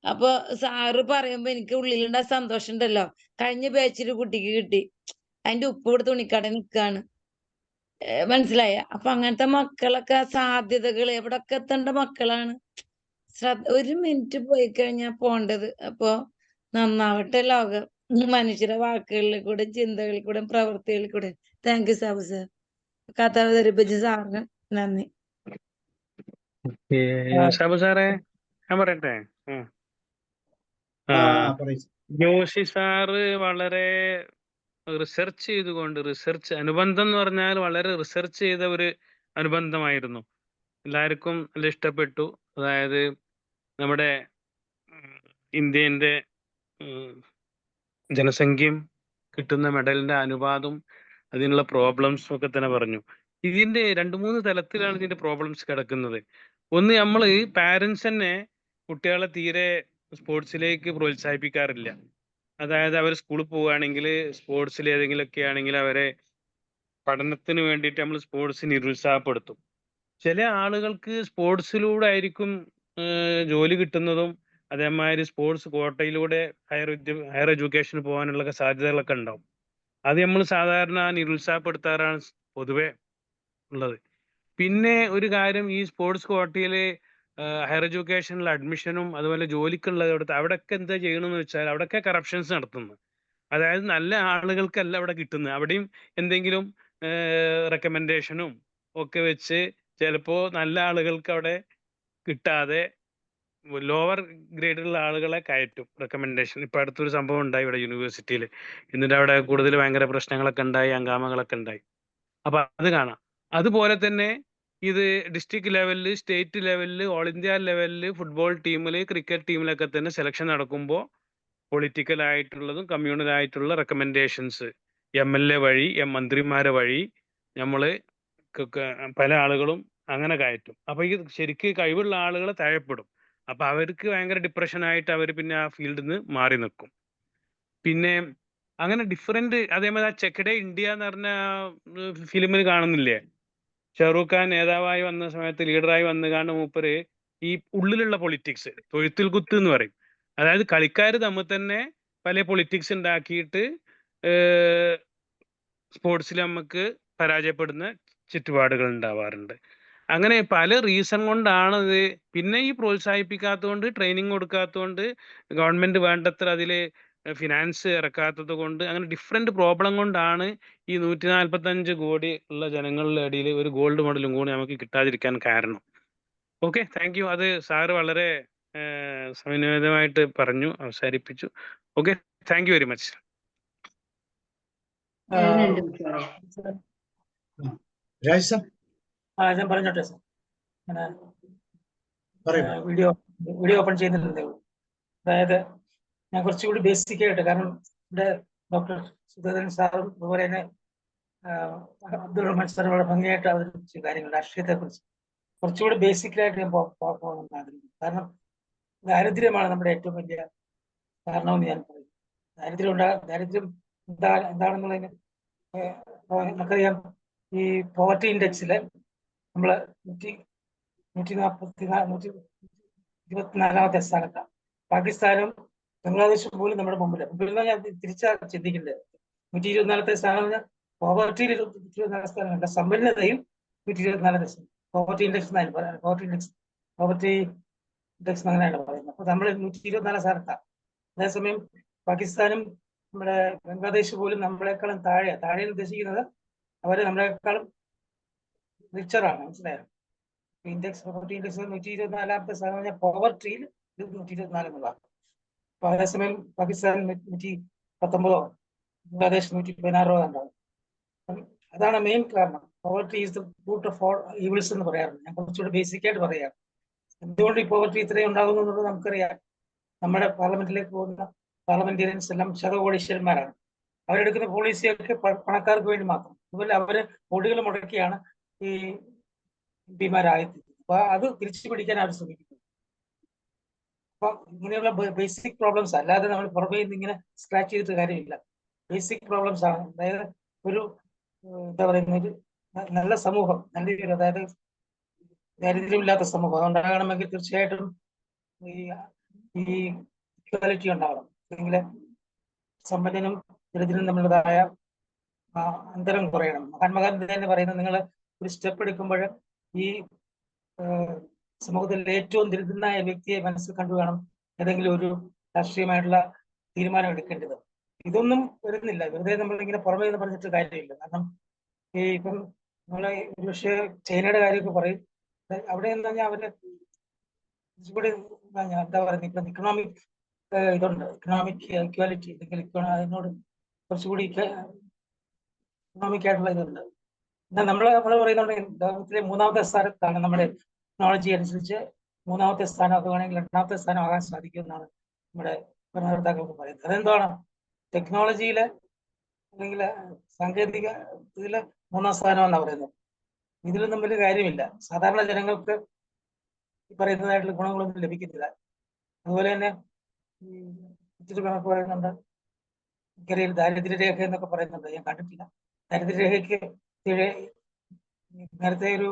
അപ്പൊ സാറ് പറയുമ്പോ എനിക്ക് ഉള്ളിലുണ്ട സന്തോഷം ഉണ്ടല്ലോ. കഴിഞ്ഞ ബാച്ചില് കുട്ടിക്ക് കിട്ടി, അതിന്റെ ഉപ്പ് ഇവിടെ തുണിക്കട നിൽക്കാണ്. മനസ്സിലായ? അപ്പൊ അങ്ങനത്തെ മക്കളൊക്കെ സാധ്യതകൾ എവിടൊക്കെ എത്തേണ്ട മക്കളാണ്. ഒരു മിനിറ്റ് പോയി കഴിഞ്ഞാൽ പോണ്ടത്. അപ്പൊ നന്നാവട്ടെ ലോകം, മനുഷ്യരുടെ വാക്കുകളിൽ കൂടെ, ചിന്തകളിൽ കൂടെ, പ്രവൃത്തികളിൽ കൂടെ. Thank you Sabu sir. കഥ അവതരിപ്പിച്ച സാറിന് നന്ദി. ഷാബു സാറേ, ഞാൻ പറയട്ടെ? പറയൂ. ജോഷി സാറ് വളരെ റിസർച്ച് ചെയ്തുകൊണ്ട്, റിസർച്ച് അനുബന്ധം എന്ന് പറഞ്ഞാൽ വളരെ റിസർച്ച് ചെയ്ത ഒരു അനുബന്ധമായിരുന്നു. എല്ലാവർക്കും നല്ല ഇഷ്ടപ്പെട്ടു. അതായത് നമ്മുടെ ഇന്ത്യൻ്റെ ജനസംഖ്യയും കിട്ടുന്ന മെഡലിന്റെ അനുപാതം, അതിനുള്ള പ്രോബ്ലംസും ഒക്കെ തന്നെ പറഞ്ഞു. ഇതിന്റെ 2-3 തലത്തിലാണ് ഇതിന്റെ പ്രോബ്ലംസ് കിടക്കുന്നത്. ഒന്ന്, നമ്മൾ പാരന്റ്സ് തന്നെ കുട്ടികളെ തീരെ സ്പോർട്സിലേക്ക് പ്രോത്സാഹിപ്പിക്കാറില്ല. അതായത് അവർ സ്കൂളിൽ പോവുകയാണെങ്കിൽ സ്പോർട്സിൽ ഏതെങ്കിലുമൊക്കെ ആണെങ്കിൽ അവരെ പഠനത്തിന് വേണ്ടിയിട്ട് നമ്മൾ സ്പോർട്സിന് നിരുത്സാഹപ്പെടുത്തും. ചില ആളുകൾക്ക് സ്പോർട്സിലൂടെ ആയിരിക്കും ജോലി കിട്ടുന്നതും, അതേമാതിരി സ്പോർട്സ് കോട്ടയിലൂടെ ഹയർ എഡ്യൂക്കേഷന് പോകാനുള്ള സാധ്യതകളൊക്കെ ഉണ്ടാവും. അത് നമ്മൾ സാധാരണ നിരുത്സാഹപ്പെടുത്താറാണ് പൊതുവെ ഉള്ളത്. പിന്നെ ഒരു കാര്യം, ഈ സ്പോർട്സ് കോട്ടയിൽ ഹയർ എഡ്യൂക്കേഷനിൽ അഡ്മിഷനും അതുപോലെ ജോലിക്കുള്ളത് അവിടെയൊക്കെ എന്താ ചെയ്യണമെന്ന് വെച്ചാൽ അവിടെയൊക്കെ കറപ്ഷൻസ് നടത്തുന്നു. അതായത് നല്ല ആളുകൾക്കല്ല അവിടെ കിട്ടുന്നത്. അവിടെയും എന്തെങ്കിലും റെക്കമെൻഡേഷനും ഒക്കെ വെച്ച് ചിലപ്പോൾ നല്ല ആളുകൾക്ക് അവിടെ കിട്ടാതെ ലോവർ ഗ്രേഡിലുള്ള ആളുകളെ കയറ്റും റെക്കമെൻഡേഷൻ. ഇപ്പൊ അടുത്തൊരു സംഭവം ഉണ്ടായി ഇവിടെ യൂണിവേഴ്സിറ്റിയിൽ. എന്നിട്ട് അവിടെ കൂടുതൽ ഭയങ്കര പ്രശ്നങ്ങളൊക്കെ ഉണ്ടായി, ഹംഗാമകളൊക്കെ ഉണ്ടായി. അപ്പൊ അത് കാണാം. അതുപോലെ തന്നെ ഇത് ഡിസ്ട്രിക്ട് ലെവലിൽ, സ്റ്റേറ്റ് ലെവലിൽ, ഓൾ ഇന്ത്യ ലെവലിൽ, ഫുട്ബോൾ ടീമിൽ, ക്രിക്കറ്റ് ടീമിലൊക്കെ തന്നെ സെലക്ഷൻ നടക്കുമ്പോൾ പൊളിറ്റിക്കൽ ആയിട്ടുള്ളതും കമ്മ്യൂണൽ ആയിട്ടുള്ള റെക്കമെൻഡേഷൻസ് MLA വഴി, മന്ത്രിമാരെ വഴി നമ്മൾ പല ആളുകളും അങ്ങനെ കയറ്റും. അപ്പൊ ഈ ശരിക്ക് കഴിവുള്ള ആളുകളെ താഴെപ്പെടും. അപ്പൊ അവർക്ക് ഭയങ്കര ഡിപ്രഷനായിട്ട് അവർ പിന്നെ ആ ഫീൽഡിൽ നിന്ന് മാറി നിൽക്കും. പിന്നെ അങ്ങനെ ഡിഫറെന്റ്. അതേമാതിരി ആ ചെക്കഡേ ഇന്ത്യ എന്ന് പറഞ്ഞ ഫിലിമിൽ കാണുന്നില്ലേ, ഷാറൂഖ് ഖാൻ നേതാവായി വന്ന സമയത്ത് ലീഡറായി വന്നു കാണുന്ന മൂപ്പര് ഈ ഉള്ളിലുള്ള പൊളിറ്റിക്സ്, തൊഴുത്തിൽ കുത്ത് എന്ന് പറയും. അതായത് കളിക്കാർ തമ്മിൽ തന്നെ പല പൊളിറ്റിക്സ് ഉണ്ടാക്കിയിട്ട് സ്പോർട്സിൽ നമുക്ക് പരാജയപ്പെടുന്ന ചുറ്റുപാടുകൾ ഉണ്ടാവാറുണ്ട്. അങ്ങനെ പല റീസൺ കൊണ്ടാണ് ഇത്. പിന്നെ ഈ പ്രോത്സാഹിപ്പിക്കാത്തതുകൊണ്ട്, ട്രെയിനിങ് കൊടുക്കാത്തതുകൊണ്ട്, ഗവൺമെന്റ് വേണ്ടത്ര അതിൽ ഫിനാൻസ് ഇറക്കാത്തത് കൊണ്ട്, അങ്ങനെ ഡിഫറെന്റ് പ്രോബ്ലം കൊണ്ടാണ് ഈ 145 കോടി ഉള്ള ജനങ്ങളുടെ ഇടയിൽ ഒരു ഗോൾഡ് മെഡലും കൂടി നമുക്ക് കിട്ടാതിരിക്കാൻ കാരണം. Okay, thank U. അത് സാറ് വളരെ സമന്വയമായിട്ട് പറഞ്ഞു, അവസാനിപ്പിച്ചു. Okay, thank you very much. Raj sir ഞാൻ പറഞ്ഞോട്ടെ സാർ. പറയൂ. വീഡിയോ ഓപ്പൺ ചെയ്യുന്നുണ്ട്. അതായത് ഞാൻ കുറച്ചുകൂടി ബേസിക് ആയിട്ട്, കാരണം ഇവിടെ ഡോക്ടർ സുധീരൻ സാറും അതുപോലെ തന്നെ അബ്ദുൾ റഹ്മാൻ സാറും വളരെ ഭംഗിയായിട്ട് അവതരിപ്പിച്ച കാര്യങ്ങൾ, രാഷ്ട്രീയത്തെ കുറിച്ച് കുറച്ചുകൂടി ബേസിക്കലായിട്ട് ഞാൻ പോകണമെന്ന് ആഗ്രഹിക്കുന്നു. കാരണം ദാരിദ്ര്യമാണ് നമ്മുടെ ഏറ്റവും വലിയ കാരണമെന്ന് ഞാൻ പറയും. ദാരിദ്ര്യം എന്താണെന്നുള്ളതിന് നമുക്കറിയാം. ഈ പോവർട്ടി ഇൻഡെക്സില് നമ്മള് 124ാമത്തെ സ്ഥാനത്താണ്. പാകിസ്ഥാനും ബംഗ്ലാദേശും പോലും നമ്മുടെ മുമ്പിൽ ഞാൻ തിരിച്ചാ ചിന്തിക്കേണ്ടത്. 124ാമത്തെ സ്ഥാനം പറഞ്ഞാൽ പോവർട്ടിയിൽ 124 സ്ഥാനമല്ല, സമ്പന്നതയും 124 സ്ഥാനം. പോവർട്ടി ഇൻഡെക്സ് പോവർട്ടി ഇൻഡെക്സ് അങ്ങനെയാണ് പറയുന്നത്. അപ്പൊ നമ്മൾ 124 സ്ഥാനത്താണ്. അതേസമയം പാകിസ്ഥാനും നമ്മുടെ ബംഗ്ലാദേശ് പോലും നമ്മളെക്കാളും താഴെ ഉദ്ദേശിക്കുന്നത് അവര് നമ്മളെക്കാളും റിച്ചറാണ്. മനസ്സിലായോ? പോവർട്ടി ഇൻഡെക്സ് 124ാമത്തെ സ്ഥാനം പറഞ്ഞാൽ പോവർട്ടിയിൽ 124 എന്നുള്ളതാണ്. അപ്പൊ അതേസമയം പാകിസ്ഥാൻ 119 ബംഗ്ലാദേശ് 116 ഉണ്ടാവും. അതാണ് മെയിൻ കാരണം. Poverty is the root of all evils എന്ന് പറയാറുണ്ട്. ഞാൻ കുറച്ചുകൂടി ബേസിക് ആയിട്ട് പറയാം. എന്തുകൊണ്ട് ഈ പോവർട്ടി ഇത്രയും ഉണ്ടാകുന്നു എന്നുള്ളത് നമുക്കറിയാം. നമ്മുടെ പാർലമെന്റിലേക്ക് പോകുന്ന പാർലമെന്റേറിയൻസ് എല്ലാം ശതകോടീശ്വരന്മാരാണ്. അവരെടുക്കുന്ന പോളിസിയൊക്കെ പണക്കാർക്ക് വേണ്ടി മാത്രം. അതുപോലെ അവര് കോടികൾ മുടക്കിയാണ് ഈ എംപിമാരായത്. അപ്പൊ അത് തിരിച്ചു പിടിക്കാൻ അവർ ശ്രമിക്കുന്നു. അപ്പൊ ഇങ്ങനെയുള്ള ബേസിക് പ്രോബ്ലംസ്, അല്ലാതെ നമ്മൾ പുറമേ നിന്ന് ഇങ്ങനെ സ്ക്രാച്ച് ചെയ്തിട്ട് കാര്യമില്ല. ബേസിക് പ്രോബ്ലംസ് ആണ്. അതായത് ഒരു എന്താ പറയുന്ന ഒരു നല്ല സമൂഹം, നല്ലൊരു, അതായത് ദാരിദ്ര്യമില്ലാത്ത സമൂഹം അതുണ്ടാകണമെങ്കിൽ തീർച്ചയായിട്ടും ഈ ഇക്വാലിറ്റി ഉണ്ടാവണം. അല്ലെങ്കിൽ സമ്പന്നനും ദരിദ്രനും തമ്മിലുള്ളതായ അന്തരം കുറയണം. മഹാത്മാഗാന്ധി തന്നെ പറയുന്നത്, നിങ്ങൾ ഒരു സ്റ്റെപ്പ് എടുക്കുമ്പോൾ ഈ സമൂഹത്തിൽ ഏറ്റവും ദരിദ്രനായ വ്യക്തിയെ മനസ്സിൽ കണ്ടു വേണം ഏതെങ്കിലും ഒരു രാഷ്ട്രീയമായിട്ടുള്ള തീരുമാനം എടുക്കേണ്ടത്. ഇതൊന്നും വരുന്നില്ല. വെറുതെ നമ്മളിങ്ങനെ പുറമേ നിന്ന് പറഞ്ഞിട്ട് കാര്യമില്ല. കാരണം ഈ ഇപ്പം നമ്മളെ ഒരു പക്ഷേ ചൈനയുടെ കാര്യമൊക്കെ പറയും. അവിടെ എന്താ പറഞ്ഞാൽ അവര് കുറച്ചുകൂടി എന്താ പറയുന്നത്, ഇപ്പം ഇക്കണോമിക് ഇതുണ്ട്, ഇക്കണോമിക് ഇക്വാലിറ്റി, അല്ലെങ്കിൽ അതിനോട് കുറച്ചുകൂടി ഇക്കണോമിക് ആയിട്ടുള്ള ഇതുണ്ട്. എന്നാൽ നമ്മൾ പറയുന്നത് ലോകത്തിലെ 3ാമത്തെ സ്ഥാനത്താണ് നമ്മുടെ ടെക്നോളജി അനുസരിച്ച് 3ാമത്തെ സ്ഥാനം, അത് വേണമെങ്കിൽ 2ാമത്തെ സ്ഥാനം ആകാൻ സാധിക്കുമെന്നാണ് നമ്മുടെ ഭരണകർത്താക്കൾക്ക് പറയുന്നത്. അതെന്താണ്? ടെക്നോളജിയിലെ അല്ലെങ്കിൽ സാങ്കേതിക ഇതില് 3ാം സ്ഥാനം എന്നാണ് പറയുന്നത്. ഇതിലൊന്നും വലിയ കാര്യമില്ല. സാധാരണ ജനങ്ങൾക്ക് ഈ പറയുന്നതായിട്ടുള്ള ഗുണങ്ങളൊന്നും ലഭിക്കുന്നില്ല. അതുപോലെ തന്നെ മറ്റൊരു കണക്ക് പറയുന്നുണ്ട്, എനിക്കറിയാം, ദാരിദ്ര്യരേഖ എന്നൊക്കെ പറയുന്നുണ്ട്. ഞാൻ കണ്ടിട്ടില്ല. ദാരിദ്ര്യരേഖയ്ക്ക് നേരത്തെ ഒരു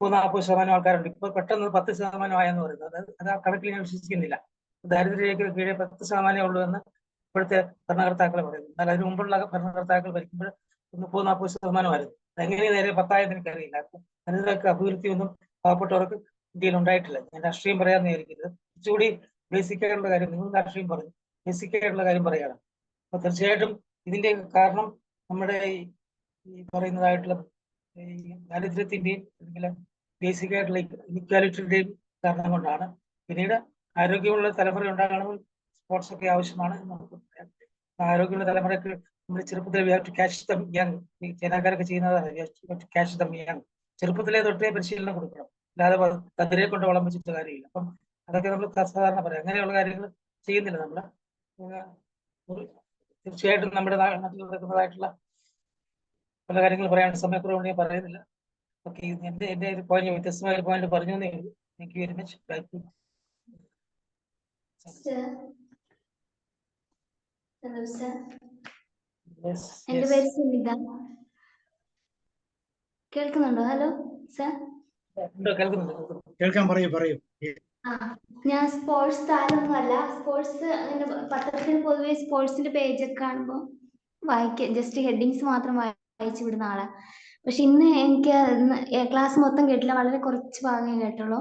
30-40% ആൾക്കാരുണ്ട്. ഇപ്പൊ പെട്ടെന്ന് 10% ആയെന്ന് പറയുന്നത്. അത് ആ കണക്കിൽ ഞാൻ വിശ്വസിക്കുന്നില്ല. ദാരിദ്ര്യരേഖയ്ക്ക് കീഴെ 10% ഉള്ളൂ എന്ന് ഇപ്പോഴത്തെ ഭരണകർത്താക്കൾ പറയുന്നു. എന്നാൽ അതിന് മുമ്പുള്ള ഭരണകർത്താക്കൾ ഭരിക്കുമ്പോൾ 30-40% ആയിരുന്നു. എങ്ങനെ നേരെ 10 എനിക്കറിയില്ല. അതിനൊക്കെ അഭിവൃദ്ധിയൊന്നും പാവപ്പെട്ടവർക്ക് ഇന്ത്യയിൽ ഉണ്ടായിട്ടില്ല. ഞാൻ രാഷ്ട്രീയം പറയാമെന്ന് വിചാരിക്കരുത്. കുറച്ചുകൂടി ബേസിക് ആയിട്ടുള്ള കാര്യം, നിങ്ങൾ രാഷ്ട്രീയം പറഞ്ഞു, ബേസിക് ആയിട്ടുള്ള കാര്യം പറയുകയാണ്. അപ്പൊ തീർച്ചയായിട്ടും ഇതിന്റെ കാരണം നമ്മുടെ ഈ പറയുന്നതായിട്ടുള്ള ഈ ദാരിദ്ര്യത്തിന്റെയും അല്ലെങ്കിൽ ബേസിക് ആയിട്ടുള്ള ഇക്വാലിറ്റിയുടെയും കാരണം കൊണ്ടാണ്. പിന്നീട് ആരോഗ്യമുള്ള തലമുറ ഉണ്ടാകണമെങ്കിൽ സ്പോർട്സ് ഒക്കെ ആവശ്യമാണ് എന്ന് നമുക്ക് പറയാം. ആരോഗ്യമുള്ള തലമുറയ്ക്ക് നമ്മൾ ചെറുപ്പത്തിൽ we have to catch them young. ഈ ചൈനക്കാരൊക്കെ ചെയ്യുന്നതാണ് ക്യാച്ച് ദം യങ്. ചെറുപ്പത്തിലെ തൊട്ടേ പരിശീലനം കൊടുക്കണം. അല്ലാതെ കതിരെ കൊണ്ട് വളം വെച്ചിട്ട് കാര്യമില്ല. അപ്പം അതൊക്കെ നമ്മൾ സാധാരണ പറയാം. അങ്ങനെയുള്ള കാര്യങ്ങൾ ചെയ്യുന്നില്ല നമ്മള്. തീർച്ചയായിട്ടും നമ്മുടെ നാട്ടിൽ നടക്കുന്നതായിട്ടുള്ള പല കാര്യങ്ങൾ പറയാൻ സമയക്കുറവുകൊണ്ട് ഞാൻ പറയുന്നില്ല. ഓക്കെ, എന്റെ ഒരു പോയിന്റ്, വ്യത്യസ്തമായ ഒരു പോയിന്റ് പറഞ്ഞു എന്നേ ഉള്ളൂ. Thank you very much. Hello sir, എന്റെ പേര് സുനിത. കേൾക്കുന്നുണ്ടോ? Hello sir. കേൾക്കാൻ പറയൂ. ഞാൻ സ്പോർട്സ് താരമൊന്നും അല്ല. സ്പോർട്സ് അങ്ങനെ പത്രത്തിൽ പൊതുവെ സ്പോർട്സിന്റെ പേജൊക്കെ കാണുമ്പോൾ വായിക്കാം, ജസ്റ്റ് ഹെഡിങ്സ് മാത്രം വായിച്ചു വിടുന്ന ആളാ. പക്ഷെ ഇന്ന് എനിക്ക് ക്ലാസ് മൊത്തം കേട്ടില്ല, വളരെ കുറച്ച് ഭാഗമേ കേട്ടുള്ളൂ.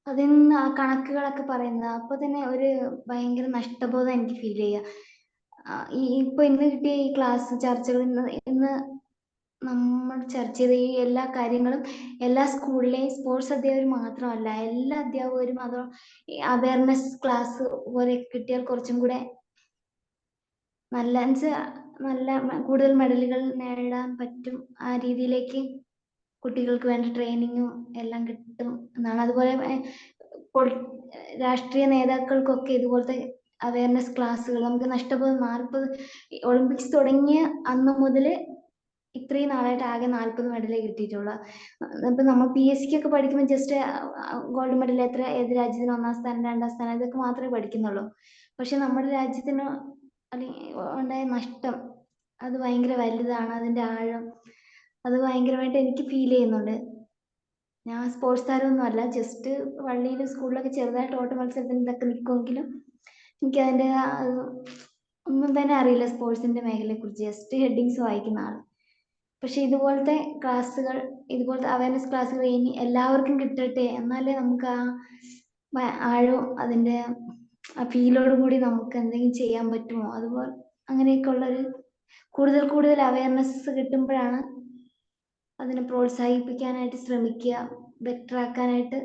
അതിൽ നിന്ന് ആ കണക്കുകളൊക്കെ പറയുന്നത് അപ്പൊ തന്നെ ഒരു ഭയങ്കര നഷ്ടബോധം എനിക്ക് ഫീൽ ചെയ്യുക. ഇപ്പൊ ഇന്ന് കിട്ടിയ ഈ ക്ലാസ് ചർച്ചകൾ, ഇന്ന് നമ്മൾ ചർച്ച ചെയ്ത ഈ എല്ലാ കാര്യങ്ങളും എല്ലാ സ്കൂളിലെയും സ്പോർട്സ് അധ്യാപകർ മാത്രമല്ല, എല്ലാ അധ്യാപകരും അത് അവയർനെസ് ക്ലാസ് പോലെ കിട്ടിയാൽ കുറച്ചും കൂടെ നല്ല കൂടുതൽ മെഡലുകൾ നേടാൻ പറ്റും. ആ രീതിയിലേക്ക് കുട്ടികൾക്ക് വേണ്ട ട്രെയിനിങ്ങും എല്ലാം കിട്ടും എന്നാണ്. അതുപോലെ രാഷ്ട്രീയ നേതാക്കൾക്കൊക്കെ ഇതുപോലത്തെ അവയർനെസ് ക്ലാസ്സുകൾ നമുക്ക് നഷ്ടബോധം 40 ഒളിമ്പിക്സ് തുടങ്ങിയ അന്ന് മുതൽ ഇത്രയും നാളായിട്ട് ആകെ 40 മെഡലേ കിട്ടിയിട്ടുള്ളൂ. ഇപ്പൊ നമ്മൾ PSC ഒക്കെ പഠിക്കുമ്പോൾ ജസ്റ്റ് ഗോൾഡ് മെഡൽ ഏത് രാജ്യത്തിന് 1ാം സ്ഥാനം 2ാം സ്ഥാനം ഇതൊക്കെ മാത്രമേ പഠിക്കുന്നുള്ളൂ. പക്ഷെ നമ്മുടെ രാജ്യത്തിന് ഉണ്ടായ നഷ്ടം അത് ഭയങ്കര വലുതാണ്. അതിന്റെ ആഴം അത് ഭയങ്കരമായിട്ട് എനിക്ക് ഫീൽ ചെയ്യുന്നുണ്ട്. ഞാൻ സ്പോർട്സ് താരമൊന്നും അല്ല, ജസ്റ്റ് പള്ളിയിലും സ്കൂളിലൊക്കെ ചെറുതായിട്ട് ഓട്ട മത്സരത്തിന് ഇതൊക്കെ നിൽക്കുമെങ്കിലും എനിക്ക് അതിന്റെ ഒന്നും തന്നെ അറിയില്ല സ്പോർട്സിന്റെ മേഖലയെ കുറിച്ച്. ജസ്റ്റ് ഹെഡിങ്സ് വായിക്കുന്ന ആൾ. പക്ഷെ ഇതുപോലത്തെ ക്ലാസ്സുകൾ, ഇതുപോലത്തെ അവയർനെസ് ക്ലാസ്സുകൾ ഇനി എല്ലാവർക്കും കിട്ടട്ടെ, എന്നാലേ നമുക്ക് ആ ആഴവും അതിന്റെ ആ ഫീലോട് കൂടി നമുക്ക് എന്തെങ്കിലും ചെയ്യാൻ പറ്റുമോ. അതുപോലെ അങ്ങനെയൊക്കെ ഉള്ളൊരു കൂടുതൽ അവയർനെസ് കിട്ടുമ്പോഴാണ് അതിനെ പ്രോത്സാഹിപ്പിക്കാനായിട്ട് ശ്രമിക്കുക, ബെറ്റർ ആക്കാനായിട്ട്,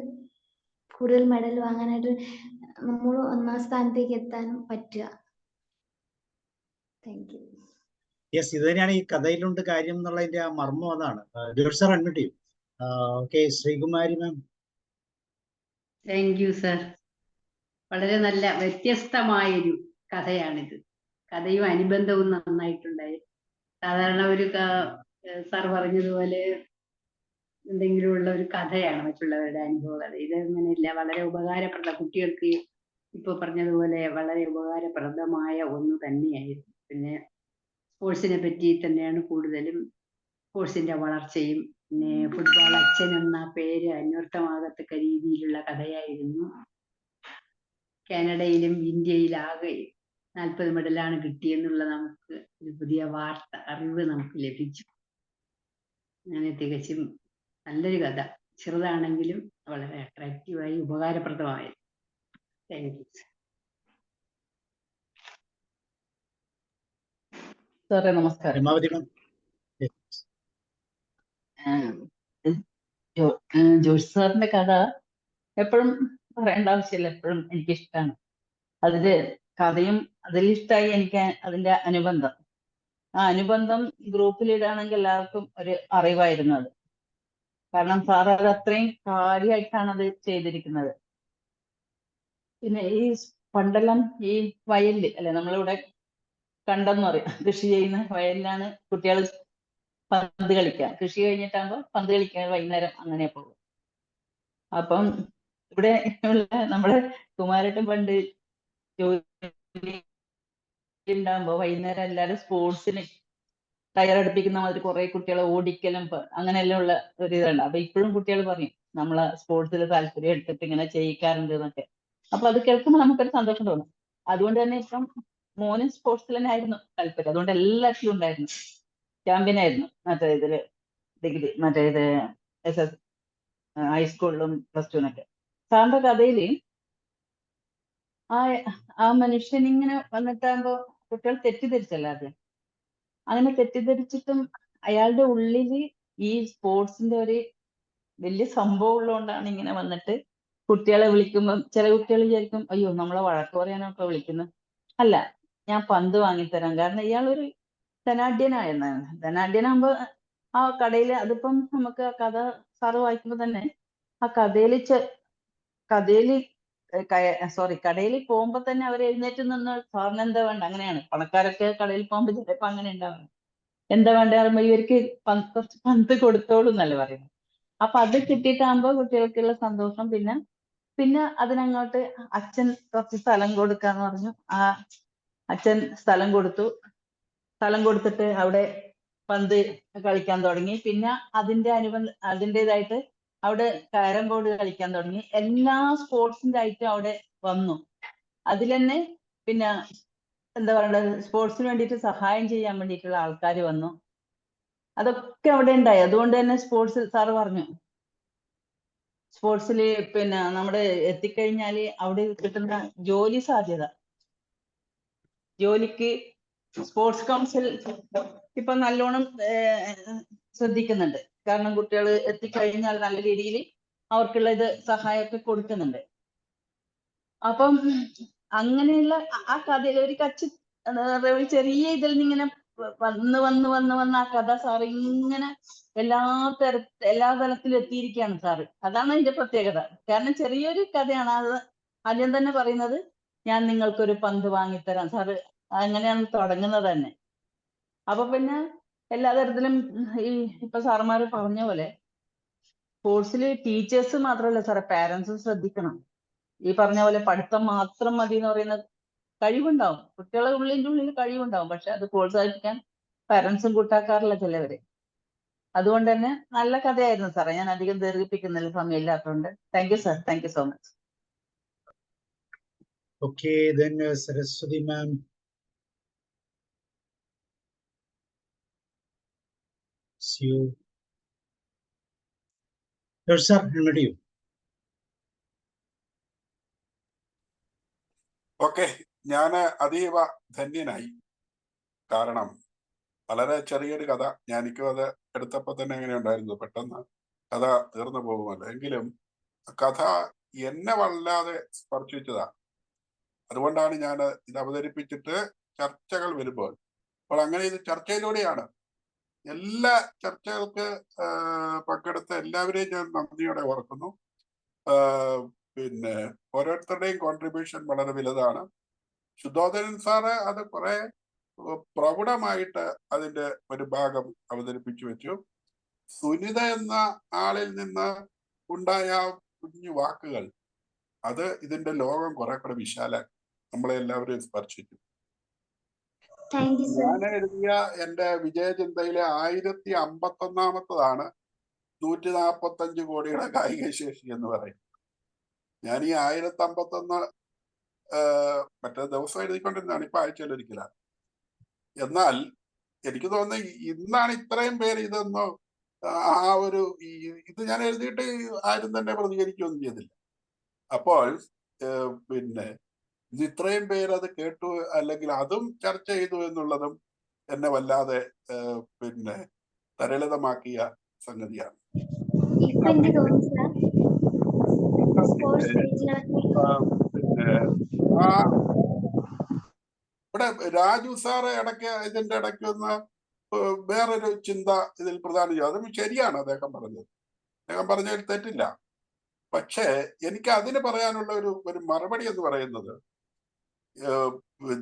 കൂടുതൽ മെഡൽ വാങ്ങാനായിട്ട് നമ്മൾ 1ാം സ്ഥാനത്തേക്ക് എത്താനും പറ്റുക. Thank you. യെസ്, ഇത് തന്നെയാണ് ഈ കഥയിലുണ്ട് കാര്യം എന്നുള്ളതിന്റെ ആ മർമ്മം അതാണ്. ജോർജ് സാർ അഡ്മിറ്റ് ചെയ്യും. Okay, Sreekumari ma'am. Thank you sir. വളരെ നല്ല വ്യത്യസ്തമായൊരു കഥയാണിത്. കഥയും അനുബന്ധവും നന്നായിട്ടുണ്ടായി. സാധാരണ ഒരു സാർ പറഞ്ഞതുപോലെ എന്തെങ്കിലും ഉള്ള ഒരു കഥയാണ് മറ്റുള്ളവരുടെ അനുഭവ കഥ. ഇത് അങ്ങനെയില്ല, വളരെ കുട്ടികൾക്ക് ഇപ്പൊ പറഞ്ഞതുപോലെ വളരെ ഉപകാരപ്രദമായ ഒന്ന് തന്നെയായിരുന്നു. പിന്നെ സ്പോർട്സിനെ പറ്റി തന്നെയാണ് കൂടുതലും, സ്പോർട്സിന്റെ വളർച്ചയും പിന്നെ ഫുട്ബോൾ അച്ഛൻ എന്ന പേര് അന്വർത്ഥമാകത്തക്ക രീതിയിലുള്ള കഥയായിരുന്നു. കാനഡയിലും ഇന്ത്യയിലാകെ 40 മെഡലാണ് കിട്ടിയെന്നുള്ള നമുക്ക് ഒരു പുതിയ അറിവ് നമുക്ക് ലഭിച്ചു. അങ്ങനെ തികച്ചും നല്ലൊരു കഥ, ചെറുതാണെങ്കിലും വളരെ അട്രാക്റ്റീവായി ഉപകാരപ്രദമായി. താങ്ക് യു സാറേ. നമസ്കാരം. രമാവതി മാം. ജോഷ് സാറിന്റെ കഥ എപ്പോഴും പറയേണ്ട ആവശ്യമില്ല, എപ്പോഴും എനിക്കിഷ്ടമാണ്. അതില് കഥയും അതിലിഷ്ടമായി എനിക്ക് അതിന്റെ അനുബന്ധം. ആ അനുബന്ധം ഗ്രൂപ്പിലിടാണെങ്കിൽ എല്ലാവർക്കും ഒരു അറിവായിരുന്നു അത്. കാരണം സാർ അത് അത്രയും കാര്യമായിട്ടാണ് അത് ചെയ്തിരിക്കുന്നത്. പിന്നെ ഈ പണ്ടെല്ലാം ഈ വയലില് അല്ലെ, നമ്മളിവിടെ കണ്ടെന്ന് പറയും, കൃഷി ചെയ്യുന്ന വയലിലാണ് കുട്ടികൾ പന്ത് കളിക്കുക. കൃഷി കഴിഞ്ഞിട്ടാകുമ്പോൾ പന്ത് കളിക്കാൻ വൈകുന്നേരം അങ്ങനെ പോകും. അപ്പം ഇവിടെ നമ്മുടെ കുമാരേട്ടൻ പണ്ട് ജോലി ഉണ്ടാകുമ്പോ വൈകുന്നേരം എല്ലാവരും സ്പോർട്സിന് തയ്യാറെടുപ്പിക്കുന്ന മാതിരി കുറെ കുട്ടികളെ ഓടിക്കലും അങ്ങനെയെല്ലാം ഉള്ള ഒരു ഇതുണ്ട്. അപ്പൊ ഇപ്പോഴും കുട്ടികൾ പറയും നമ്മളെ സ്പോർട്സിൽ താല്പര്യം എടുത്തിട്ട് ഇങ്ങനെ ചെയ്യിക്കാറുണ്ട് എന്നൊക്കെ. അപ്പൊ അത് കേൾക്കുമ്പോൾ നമുക്കൊരു സന്തോഷം തോന്നും. അതുകൊണ്ട് തന്നെ ഇപ്പം മോനും സ്പോർട്സിൽ തന്നെ ആയിരുന്നു താല്പര്യം. അതുകൊണ്ട് എല്ലാത്തിലും ഉണ്ടായിരുന്നു, ചാമ്പ്യൻ ആയിരുന്നു. മറ്റേ ഇതില് ഡിഗ്രി, മറ്റേ ഇത് SS ഹൈസ്കൂളിലും +2 സാറിന്റെ കഥയില് ആ മനുഷ്യൻ ഇങ്ങനെ വന്നിട്ടാകുമ്പോ കുട്ടികൾ തെറ്റിദ്ധരിച്ചല്ല അത്. അങ്ങനെ തെറ്റിദ്ധരിച്ചിട്ടും അയാളുടെ ഉള്ളില് ഈ സ്പോർട്സിന്റെ ഒരു വലിയ സംഭവം ഉള്ളതുകൊണ്ടാണ് ഇങ്ങനെ വന്നിട്ട് കുട്ടികളെ വിളിക്കുമ്പോൾ ചില കുട്ടികൾ വിചാരിക്കും അയ്യോ നമ്മളെ വഴക്ക് പറയാനൊക്കെ വിളിക്കുന്നത്. അല്ല, ഞാൻ പന്ത് വാങ്ങിത്തരാം. കാരണം ഇയാളൊരു ധനാഢ്യനായെന്നാണ്. ധനാഢ്യനാകുമ്പോ ആ കടയിൽ, അതിപ്പം നമുക്ക് ആ കഥ സാറ് വായിക്കുമ്പോ തന്നെ ആ കടയിൽ പോകുമ്പോ തന്നെ അവർ എഴുന്നേറ്റ് നിന്ന് സാറിന് എന്താ വേണ്ട, അങ്ങനെയാണ് പണക്കാരൊക്കെ കടയിൽ പോകുമ്പോ ചിലപ്പോ അങ്ങനെ ഉണ്ടാവുന്നത്. എന്താ വേണ്ട പറയുമ്പോ ഇവർക്ക് കുറച്ച് പന്ത് കൊടുത്തോളൂ എന്നല്ലേ പറയുന്നത്. അപ്പൊ അത് കിട്ടിയിട്ടാകുമ്പോ കുട്ടികൾക്കുള്ള സന്തോഷം. പിന്നെ അതിനങ്ങോട്ട് അച്ഛൻ കുറച്ച് സ്ഥലം കൊടുക്കാന്ന് പറഞ്ഞു. ആ അച്ഛൻ സ്ഥലം കൊടുത്തു. സ്ഥലം കൊടുത്തിട്ട് അവിടെ പന്ത് കളിക്കാൻ തുടങ്ങി. പിന്നെ അതിൻ്റെതായിട്ട് അവിടെ ക്യാരം ബോർഡ് കളിക്കാൻ തുടങ്ങി. എല്ലാ സ്പോർട്സിന്റെ ഐറ്റം അവിടെ വന്നു. അതിൽ തന്നെ പിന്നെ എന്താ പറയുക, സ്പോർട്സിന് വേണ്ടിയിട്ട് സഹായം ചെയ്യാൻ വേണ്ടിയിട്ടുള്ള ആൾക്കാർ വന്നു. അതൊക്കെ അവിടെ ഉണ്ടായി. അതുകൊണ്ട് തന്നെ സ്പോർട്സ് സാറ് പറഞ്ഞു, സ്പോർട്സിൽ പിന്നെ നമ്മുടെ എത്തിക്കഴിഞ്ഞാല് അവിടെ കിട്ടുന്ന ജോലി സാധ്യത, ജോലിക്ക് സ്പോർട്സ് കൗൺസിൽ ഇപ്പൊ നല്ലോണം ശ്രദ്ധിക്കുന്നുണ്ട്. കാരണം കുട്ടികൾ എത്തിക്കഴിഞ്ഞാൽ നല്ല രീതിയിൽ അവർക്കുള്ള ഇത് സഹായമൊക്കെ കൊടുക്കുന്നുണ്ട്. അപ്പം അങ്ങനെയുള്ള ആ കഥയിൽ ഒരു ചെറിയ ഇതിൽ നിന്ന് ഇങ്ങനെ വന്ന് ആ കഥ സാറ് ഇങ്ങനെ എല്ലാ തലത്തിലും എത്തിയിരിക്കുകയാണ് സാറ്. അതാണ് അതിന്റെ പ്രത്യേകത. കാരണം ചെറിയൊരു കഥയാണ് അത്. ആദ്യം തന്നെ പറയുന്നത് ഞാൻ നിങ്ങൾക്കൊരു പന്ത് വാങ്ങിത്തരാം സാറ്, അങ്ങനെയാണ് തുടങ്ങുന്നത് തന്നെ. അപ്പൊ പിന്നെ എല്ലാ തരത്തിലും ഇപ്പൊ സാറുമാര് പറഞ്ഞ പോലെ സ്പോർട്സിൽ ടീച്ചേഴ്സ് മാത്രമല്ല സാറേ, പാരന്റ്സും ശ്രദ്ധിക്കണം. ഈ പറഞ്ഞ പോലെ പഠിത്തം മാത്രം മതി എന്ന് പറയുന്നത്, കഴിവുണ്ടാവും കുട്ടികളെ ഉള്ളിൽ കഴിവുണ്ടാവും, പക്ഷെ അത് പ്രോത്സാഹിപ്പിക്കാൻ പാരന്റ്സും കൂട്ടാക്കാറില്ല ചിലവര്. അതുകൊണ്ട് തന്നെ നല്ല കഥയായിരുന്നു സാറേ. ഞാൻ അധികം ദീർഘിപ്പിക്കുന്നില്ല, സമയം ഇല്ലാത്തതുകൊണ്ട്. Thank you sir, thank you so much. Okay, then Saraswati ma'am. Sir admit ചെയ്യൂ. ഓക്കെ, ഞാന് അതീവ ധന്യനായി. കാരണം വളരെ ചെറിയൊരു കഥ, ഞാനിക്കും അത് എടുത്തപ്പോ തന്നെ എങ്ങനെ ഉണ്ടായിരുന്നു, പെട്ടെന്ന് കഥ തീർന്നു പോകുമല്ലോ. എങ്കിലും കഥ എന്നെ വല്ലാതെ സ്പർശിച്ചതാ. അതുകൊണ്ടാണ് ഞാൻ ഇത് അവതരിപ്പിച്ചിട്ട് ചർച്ചകൾ വരുമ്പോൾ അപ്പോൾ അങ്ങനെ ഇത് ചർച്ചയിലൂടെയാണ്. എല്ലാ ചർച്ചകൾക്ക് പങ്കെടുത്ത എല്ലാവരെയും ഞാൻ നന്ദിയോടെ ഓർക്കുന്നു. പിന്നെ ഓരോരുത്തരുടെയും കോൺട്രിബ്യൂഷൻ വളരെ വലുതാണ്. ശുദ്ധോദരൻ സാറ് അത് കുറെ പ്രൗഢമായിട്ട് അതിന്റെ ഒരു ഭാഗം അവതരിപ്പിച്ചു വെച്ചു. സുനിത എന്ന ആളിൽ നിന്ന് ഉണ്ടായ കുഞ്ഞു വാക്കുകൾ അത് ഇതിന്റെ ലോകം കുറെ കൂടെ വിശാലാക്കി നമ്മളെ എല്ലാവരെയും സ്പർശിച്ചു. ഞാൻ എഴുതിയ എന്റെ വിജയചിന്തയിലെ 1051ാമത്തതാണ് 145 കോടിയുടെ കായിക ശേഷി എന്ന് പറയും. ഞാൻ ഈ 1051 മറ്റേ ദിവസം എഴുതിക്കൊണ്ടിരുന്നതാണ്, ഇപ്പൊ ആഴ്ചയിലൊരിക്കലാണ്. എന്നാൽ എനിക്ക് തോന്നുന്നു ഇന്നാണ് ഇത്രയും പേര് ഇതൊന്നും ആ ഒരു ഇത് ഞാൻ എഴുതിയിട്ട് ആരും തന്നെ പ്രതികരിക്കുകയൊന്നും ചെയ്തില്ല. അപ്പോൾ പിന്നെ ഇത് ഇത്രയും പേര് അത് കേട്ടു അല്ലെങ്കിൽ അതും ചർച്ച ചെയ്തു എന്നുള്ളതും എന്നെ വല്ലാതെ പിന്നെ തരളിതമാക്കിയ സംഗതിയാണ്. പിന്നെ ഇവിടെ രാജു സാറ് ഇതിന്റെ ഇടയ്ക്ക് ഒന്ന് വേറൊരു ചിന്ത ഇതിൽ പ്രധാനം ചെയ്യും. അതും ശരിയാണ് അദ്ദേഹം പറഞ്ഞതിൽ തെറ്റില്ല. പക്ഷേ എനിക്ക് അതിന് പറയാനുള്ള ഒരു മറുപടി എന്ന് പറയുന്നത്,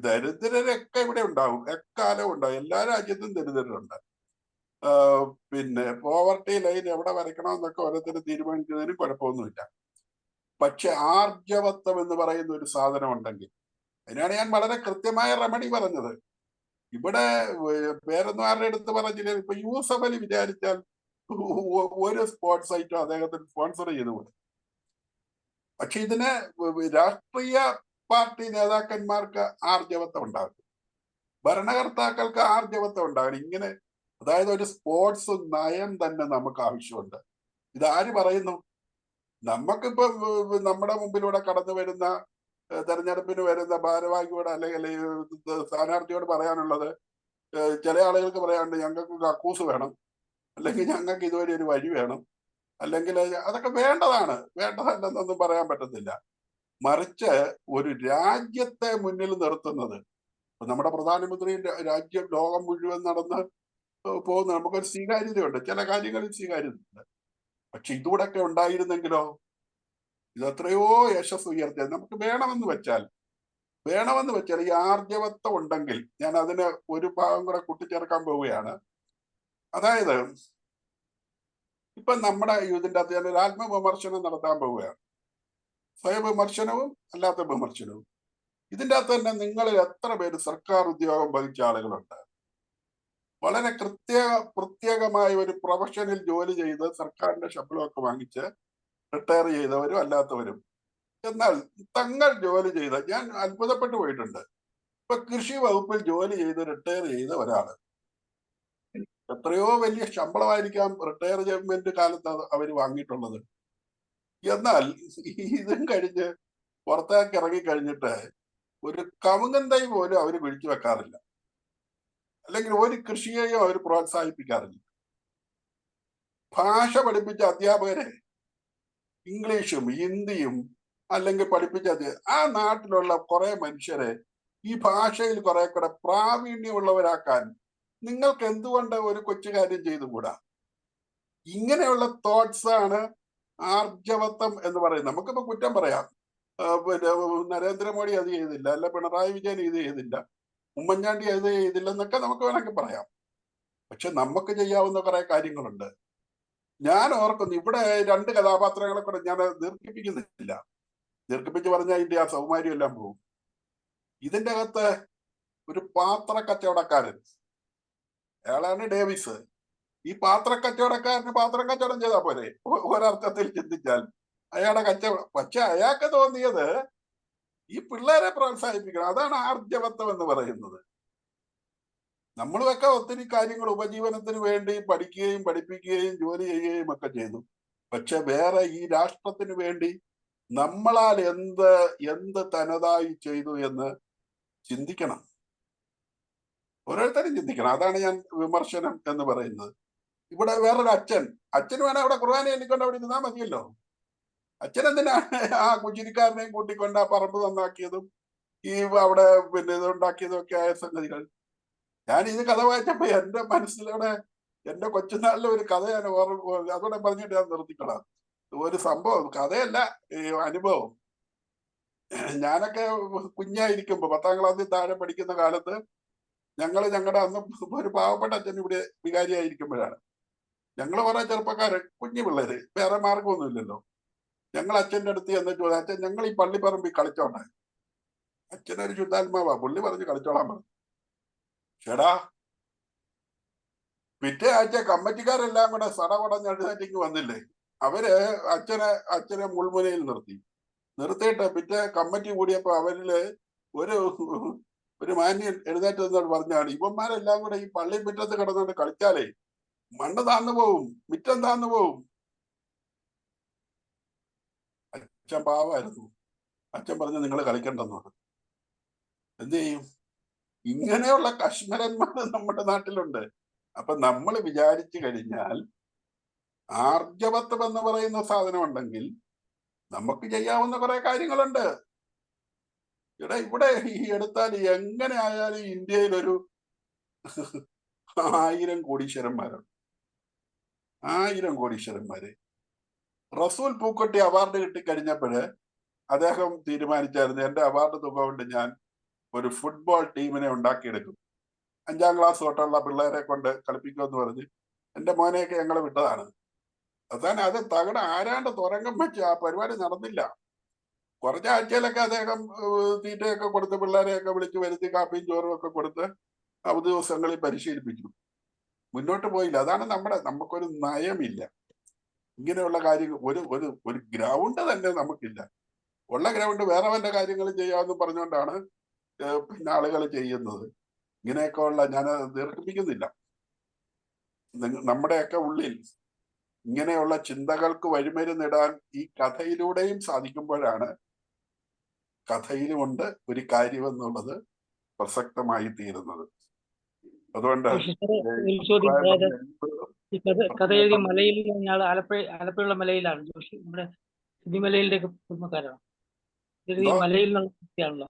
ദരിദ്രരൊക്കെ ഇവിടെ ഉണ്ടാവും, എക്കാലവും ഉണ്ടാവും. എല്ലാ രാജ്യത്തും ദരിദ്രരുണ്ട്. പിന്നെ പോവർട്ടി ലൈൻ എവിടെ വരയ്ക്കണമെന്നൊക്കെ ഓരോരുത്തരും തീരുമാനിക്കുന്നതിന് കുഴപ്പമൊന്നുമില്ല. പക്ഷെ ആർജവത്വം എന്ന് പറയുന്ന ഒരു സാധനം ഉണ്ടെങ്കിൽ, അതിനാണ് ഞാൻ വളരെ കൃത്യമായ റെമഡി പറഞ്ഞത്. ഇവിടെ വേറൊന്നും ആരുടെ അടുത്ത് പറഞ്ഞില്ല. ഇപ്പൊ യൂസഫ് അലി വിചാരിച്ചാൽ ഒരു സ്പോർട്സ് സൈറ്റും അദ്ദേഹത്തിന് സ്പോൺസർ ചെയ്തുകൂടെ. പക്ഷെ ഇതിന് രാഷ്ട്രീയ പാർട്ടി നേതാക്കന്മാർക്ക് ആർജവത്വം ഉണ്ടാകും, ഭരണകർത്താക്കൾക്ക് ആർജവത്വം ഉണ്ടാകും. ഇങ്ങനെ അതായത് ഒരു സ്പോർട്സ് നയം തന്നെ നമുക്ക് ആവശ്യമുണ്ട്. ഇതാര് പറയുന്നു? നമുക്കിപ്പോ നമ്മുടെ മുമ്പിലൂടെ കടന്നു വരുന്ന തെരഞ്ഞെടുപ്പിന് വരുന്ന ഭാരവാഹിയോട് അല്ലെങ്കിൽ സ്ഥാനാർത്ഥിയോട് പറയാനുള്ളത്, ചില ആളുകൾക്ക് പറയാനുണ്ട് ഞങ്ങൾക്ക് കക്കൂസ് വേണം, അല്ലെങ്കിൽ ഞങ്ങൾക്ക് ഇതുവരെ ഒരു വഴി വേണം, അല്ലെങ്കിൽ അതൊക്കെ വേണ്ടതല്ലെന്നൊന്നും പറയാൻ പറ്റത്തില്ല. മറിച്ച് ഒരു രാജ്യത്തെ മുന്നിൽ നിർത്തുന്നത്, നമ്മുടെ പ്രധാനമന്ത്രി രാജ്യം ലോകം മുഴുവൻ നടന്ന് പോകുന്ന നമുക്കൊരു സ്വീകാര്യതയുണ്ട്, ചില കാര്യങ്ങളിൽ സ്വീകാര്യതയുണ്ട്. പക്ഷെ ഇതുകൂടെയൊക്കെ ഉണ്ടായിരുന്നെങ്കിലോ ഇത് എത്രയോ യശസ് ഉയർത്തിയത്. നമുക്ക് വേണമെന്ന് വെച്ചാൽ ഈ ആർജവത്വം ഉണ്ടെങ്കിൽ, ഞാൻ അതിന് ഒരു ഭാഗം കൂടെ കൂട്ടിച്ചേർക്കാൻ പോവുകയാണ്. അതായത് ഇപ്പൊ നമ്മുടെ ഇതിൻ്റെ അകത്ത് ഞാൻ ഒരു ആത്മവിമർശനം നടത്താൻ പോവുകയാണ്. സ്വയം വിമർശനവും അല്ലാത്ത വിമർശനവും. ഇതിൻ്റെ അകത്ത് തന്നെ നിങ്ങളിൽ എത്ര പേര് സർക്കാർ ഉദ്യോഗം വഹിച്ച ആളുകളുണ്ട്? വളരെ പ്രത്യേകമായ ഒരു പ്രൊഫഷനിൽ ജോലി ചെയ്ത് സർക്കാരിന്റെ ശമ്പളമൊക്കെ വാങ്ങിച്ച് റിട്ടയർ ചെയ്തവരും അല്ലാത്തവരും. എന്നാൽ തങ്ങൾ ജോലി ചെയ്ത, ഞാൻ അത്ഭുതപ്പെട്ടു പോയിട്ടുണ്ട്. ഇപ്പൊ കൃഷി വകുപ്പിൽ ജോലി ചെയ്ത് റിട്ടയർ ചെയ്ത ഒരാള് എത്രയോ വലിയ ശമ്പളമായിരിക്കാം റിട്ടയർമെന്റ് കാലത്ത് അവർ വാങ്ങിയിട്ടുള്ളത്. എന്നാൽ ഇതും കഴിഞ്ഞ് പുറത്തേക്ക് ഇറങ്ങിക്കഴിഞ്ഞിട്ട് ഒരു കവുങ്ങൻ തൈ പോലും അവർ കുഴിച്ചു വെക്കാറില്ല, അല്ലെങ്കിൽ ഒരു കൃഷിയെയും അവർ പ്രോത്സാഹിപ്പിക്കാറില്ല. ഭാഷ പഠിപ്പിച്ച അധ്യാപകരെ ഇംഗ്ലീഷും ഹിന്ദിയും അല്ലെങ്കിൽ പഠിപ്പിച്ച ആ നാട്ടിലുള്ള കുറെ മനുഷ്യരെ ഈ ഭാഷയിൽ കുറെ കൂടെ പ്രാവീണ്യമുള്ളവരാക്കാൻ നിങ്ങൾക്ക് എന്തുകൊണ്ട് ഒരു കൊച്ചു കാര്യം ചെയ്തുകൂടാ? ഇങ്ങനെയുള്ള തോട്ട്സ് ആണ് ആർജവത്വം എന്ന് പറയുന്നത്. നമുക്കിപ്പോ കുറ്റം പറയാം, പിന്നെ നരേന്ദ്രമോദി അത് ചെയ്തില്ല, അല്ല പിണറായി വിജയൻ ഇത് ചെയ്തില്ല, ഉമ്മൻചാണ്ടി അത് ചെയ്തില്ല എന്നൊക്കെ നമുക്ക് വേണമെങ്കിൽ പറയാം. പക്ഷെ നമുക്ക് ചെയ്യാവുന്ന കുറെ കാര്യങ്ങളുണ്ട്. ഞാൻ ഓർക്കുന്നു, ഇവിടെ 2 കഥാപാത്രങ്ങളെ കൂടെ ഞാൻ ദീർഘിപ്പിക്കുന്നില്ല. ദീർഘിപ്പിച്ച് പറഞ്ഞാൽ ഇതിന്റെ ആ സൗമാര്യം എല്ലാം പോകും. ഇതിന്റെ അകത്ത് ഒരു പാത്ര കച്ചവടക്കാരൻ, അയാളാണ് ഡേവിസ്. ഈ പാത്രം കച്ചവടം ചെയ്താൽ പോലെ ഒരർത്ഥത്തിൽ ചിന്തിച്ചാൽ അയാളുടെ കച്ചവടം. പക്ഷെ അയാൾക്ക് തോന്നിയത് ഈ പിള്ളേരെ പ്രോത്സാഹിപ്പിക്കണം. അതാണ് ആർജവത്വം എന്ന് പറയുന്നത്. നമ്മളുമൊക്കെ ഒത്തിരി കാര്യങ്ങൾ ഉപജീവനത്തിന് വേണ്ടി പഠിക്കുകയും പഠിപ്പിക്കുകയും ജോലി ചെയ്യുകയും ഒക്കെ ചെയ്തു. പക്ഷെ വേറെ ഈ രാഷ്ട്രത്തിന് വേണ്ടി നമ്മളാൽ എന്ത് തനതായി ചെയ്തു എന്ന് ചിന്തിക്കണം, ഓരോരുത്തരും ചിന്തിക്കണം. അതാണ് ഞാൻ വിമർശനം എന്ന് പറയുന്നത്. ഇവിടെ വേറൊരു അച്ഛൻ വേണേ അവിടെ ഖുർആൻ എണ്ണിക്കൊണ്ട് അവിടെ ഇരുന്നാൽ മതിയല്ലോ. അച്ഛൻ എന്തിനാണ് ആ കുച്ചിരിക്കാരനെയും കൂട്ടിക്കൊണ്ട് ആ പറമ്പ് നന്നാക്കിയതും ഈ അവിടെ പിന്നെ ഇതുണ്ടാക്കിയതും ഒക്കെ ആയ സംഗതികൾ? ഞാൻ ഇത് കഥ വായിച്ചപ്പോ എന്റെ മനസ്സിലൂടെ എന്റെ കൊച്ചുനാളിലെ ഒരു കഥ ഞാൻ അതോടെ പറഞ്ഞിട്ട് ഞാൻ നിർത്തിക്കളാം. ഒരു സംഭവം, കഥയല്ല, ഈ അനുഭവം. ഞാനൊക്കെ കുഞ്ഞായിരിക്കുമ്പോ 10ാം ക്ലാസ്സിൽ താഴെ പഠിക്കുന്ന കാലത്ത് ഞങ്ങളുടെ അന്ന് ഒരു പാവപ്പെട്ട അച്ഛൻ ഇവിടെ വികാരിയായിരിക്കുമ്പോഴാണ് ഞങ്ങൾ കുറെ ചെറുപ്പക്കാര്, കുഞ്ഞു പിള്ളേര്, വേറെ മാർഗമൊന്നുമില്ലല്ലോ. ഞങ്ങൾ അച്ഛൻ്റെ അടുത്ത് ചെന്നിട്ട് പറഞ്ഞു, അച്ഛൻ ഞങ്ങൾ ഈ പള്ളിപ്പറമ്പിൽ കളിച്ചോണ്ടേ. അച്ഛനൊരു ശുദ്ധാത്മാവാ, പുള്ളി പറഞ്ഞ് കളിച്ചോളാൻ പറഞ്ഞു. ചേടാ, പിറ്റേ ആഴ്ച കമ്മിറ്റിക്കാരെല്ലാം കൂടെ സടപടഞ്ഞ് എഴുന്നേറ്റിങ് വന്നില്ലേ. അവര് അച്ഛനെ മുൾമുനയിൽ നിർത്തിയിട്ട് പിറ്റേ കമ്മിറ്റി കൂടിയപ്പോ അവരില് ഒരു മാന്യൻ എഴുന്നേറ്റ് നിന്നോട് പറഞ്ഞാണ്, ഇവന്മാരെല്ലാം കൂടെ ഈ പള്ളി മുറ്റത്ത് കിടന്നുകൊണ്ട് കളിച്ചാലേ മണ്ണ് താന്നു പോവും, മുറ്റം താന്നു പോവും. അച്ഛൻ പാവായിരുന്നു. അച്ഛൻ പറഞ്ഞു, നിങ്ങൾ കളിക്കണ്ടെന്ന് പറഞ്ഞു. എന്ത് ചെയ്യും? ഇങ്ങനെയുള്ള കശ്മലന്മാർ നമ്മുടെ നാട്ടിലുണ്ട്. അപ്പൊ നമ്മൾ വിചാരിച്ചു കഴിഞ്ഞാൽ ആർജവത്വം എന്ന് പറയുന്ന സാധനം ഉണ്ടെങ്കിൽ നമുക്ക് ചെയ്യാവുന്ന കുറെ കാര്യങ്ങളുണ്ട്. ഇവിടെ ഈ എടുത്താൽ എങ്ങനെ ആയാലും ഇന്ത്യയിൽ ഒരു 1000 കോടീശ്വരന്മാരുണ്ട്. 1000 കോടീശ്വരന്മാര്. റസൂൽ പൂക്കുട്ടി അവാർഡ് കിട്ടിക്കഴിഞ്ഞപ്പോഴ് അദ്ദേഹം തീരുമാനിച്ചായിരുന്നു, എന്റെ അവാർഡ് തുക കൊണ്ട് ഞാൻ ഒരു ഫുട്ബോൾ ടീമിനെ ഉണ്ടാക്കിയെടുക്കും. 5ാം ക്ലാസ് തൊട്ടുള്ള പിള്ളേരെ കൊണ്ട് കളിപ്പിക്കുമെന്ന് പറഞ്ഞ് എന്റെ മോനെയൊക്കെ ഞങ്ങൾ വിട്ടതാണ്. അത് തകട ആരാണ്ട് തുരങ്കം വെച്ച് ആ പരിപാടി നടന്നില്ല. കുറച്ച് ആഴ്ചയിലൊക്കെ അദ്ദേഹം തീറ്റയൊക്കെ കൊടുത്ത് പിള്ളേരെയൊക്കെ വിളിച്ച് വരുത്തി കാപ്പിയും ചോറും ഒക്കെ കൊടുത്ത് അവധി ദിവസങ്ങളിൽ പരിശീലിപ്പിച്ചു. മുന്നോട്ട് പോയില്ല. അതാണ് നമുക്കൊരു നയമില്ല. ഇങ്ങനെയുള്ള കാര്യങ്ങൾ ഒരു ഗ്രൗണ്ട് തന്നെ നമുക്കില്ല. ഉള്ള ഗ്രൗണ്ട് വേറെ വല്ല കാര്യങ്ങളും ചെയ്യാമെന്ന് പറഞ്ഞുകൊണ്ടാണ് പിന്നെ ആളുകൾ ചെയ്യുന്നത്. ഇങ്ങനെയൊക്കെ ഉള്ള, ഞാൻ ദീർഘിപ്പിക്കുന്നില്ല, നമ്മുടെയൊക്കെ ഉള്ളിൽ ഇങ്ങനെയുള്ള ചിന്തകൾക്ക് വഴിമരുന്നിടാൻ ഈ കഥയിലൂടെയും സാധിക്കുമ്പോഴാണ് കഥയിലുമുണ്ട് ഒരു കാര്യമെന്നുള്ളത് പ്രസക്തമായി തീരുന്നത്. അതുകൊണ്ട് കഥ എഴുതിയ മലയിൽ ഞാൻ ആലപ്പുഴയുള്ള മലയിലാണ് ജോഷി, നമ്മുടെ സിനിമലയിലെ കുടുംബക്കാരാണ്. മലയിൽ നിന്നുള്ള വ്യക്തിയാണല്ലോ.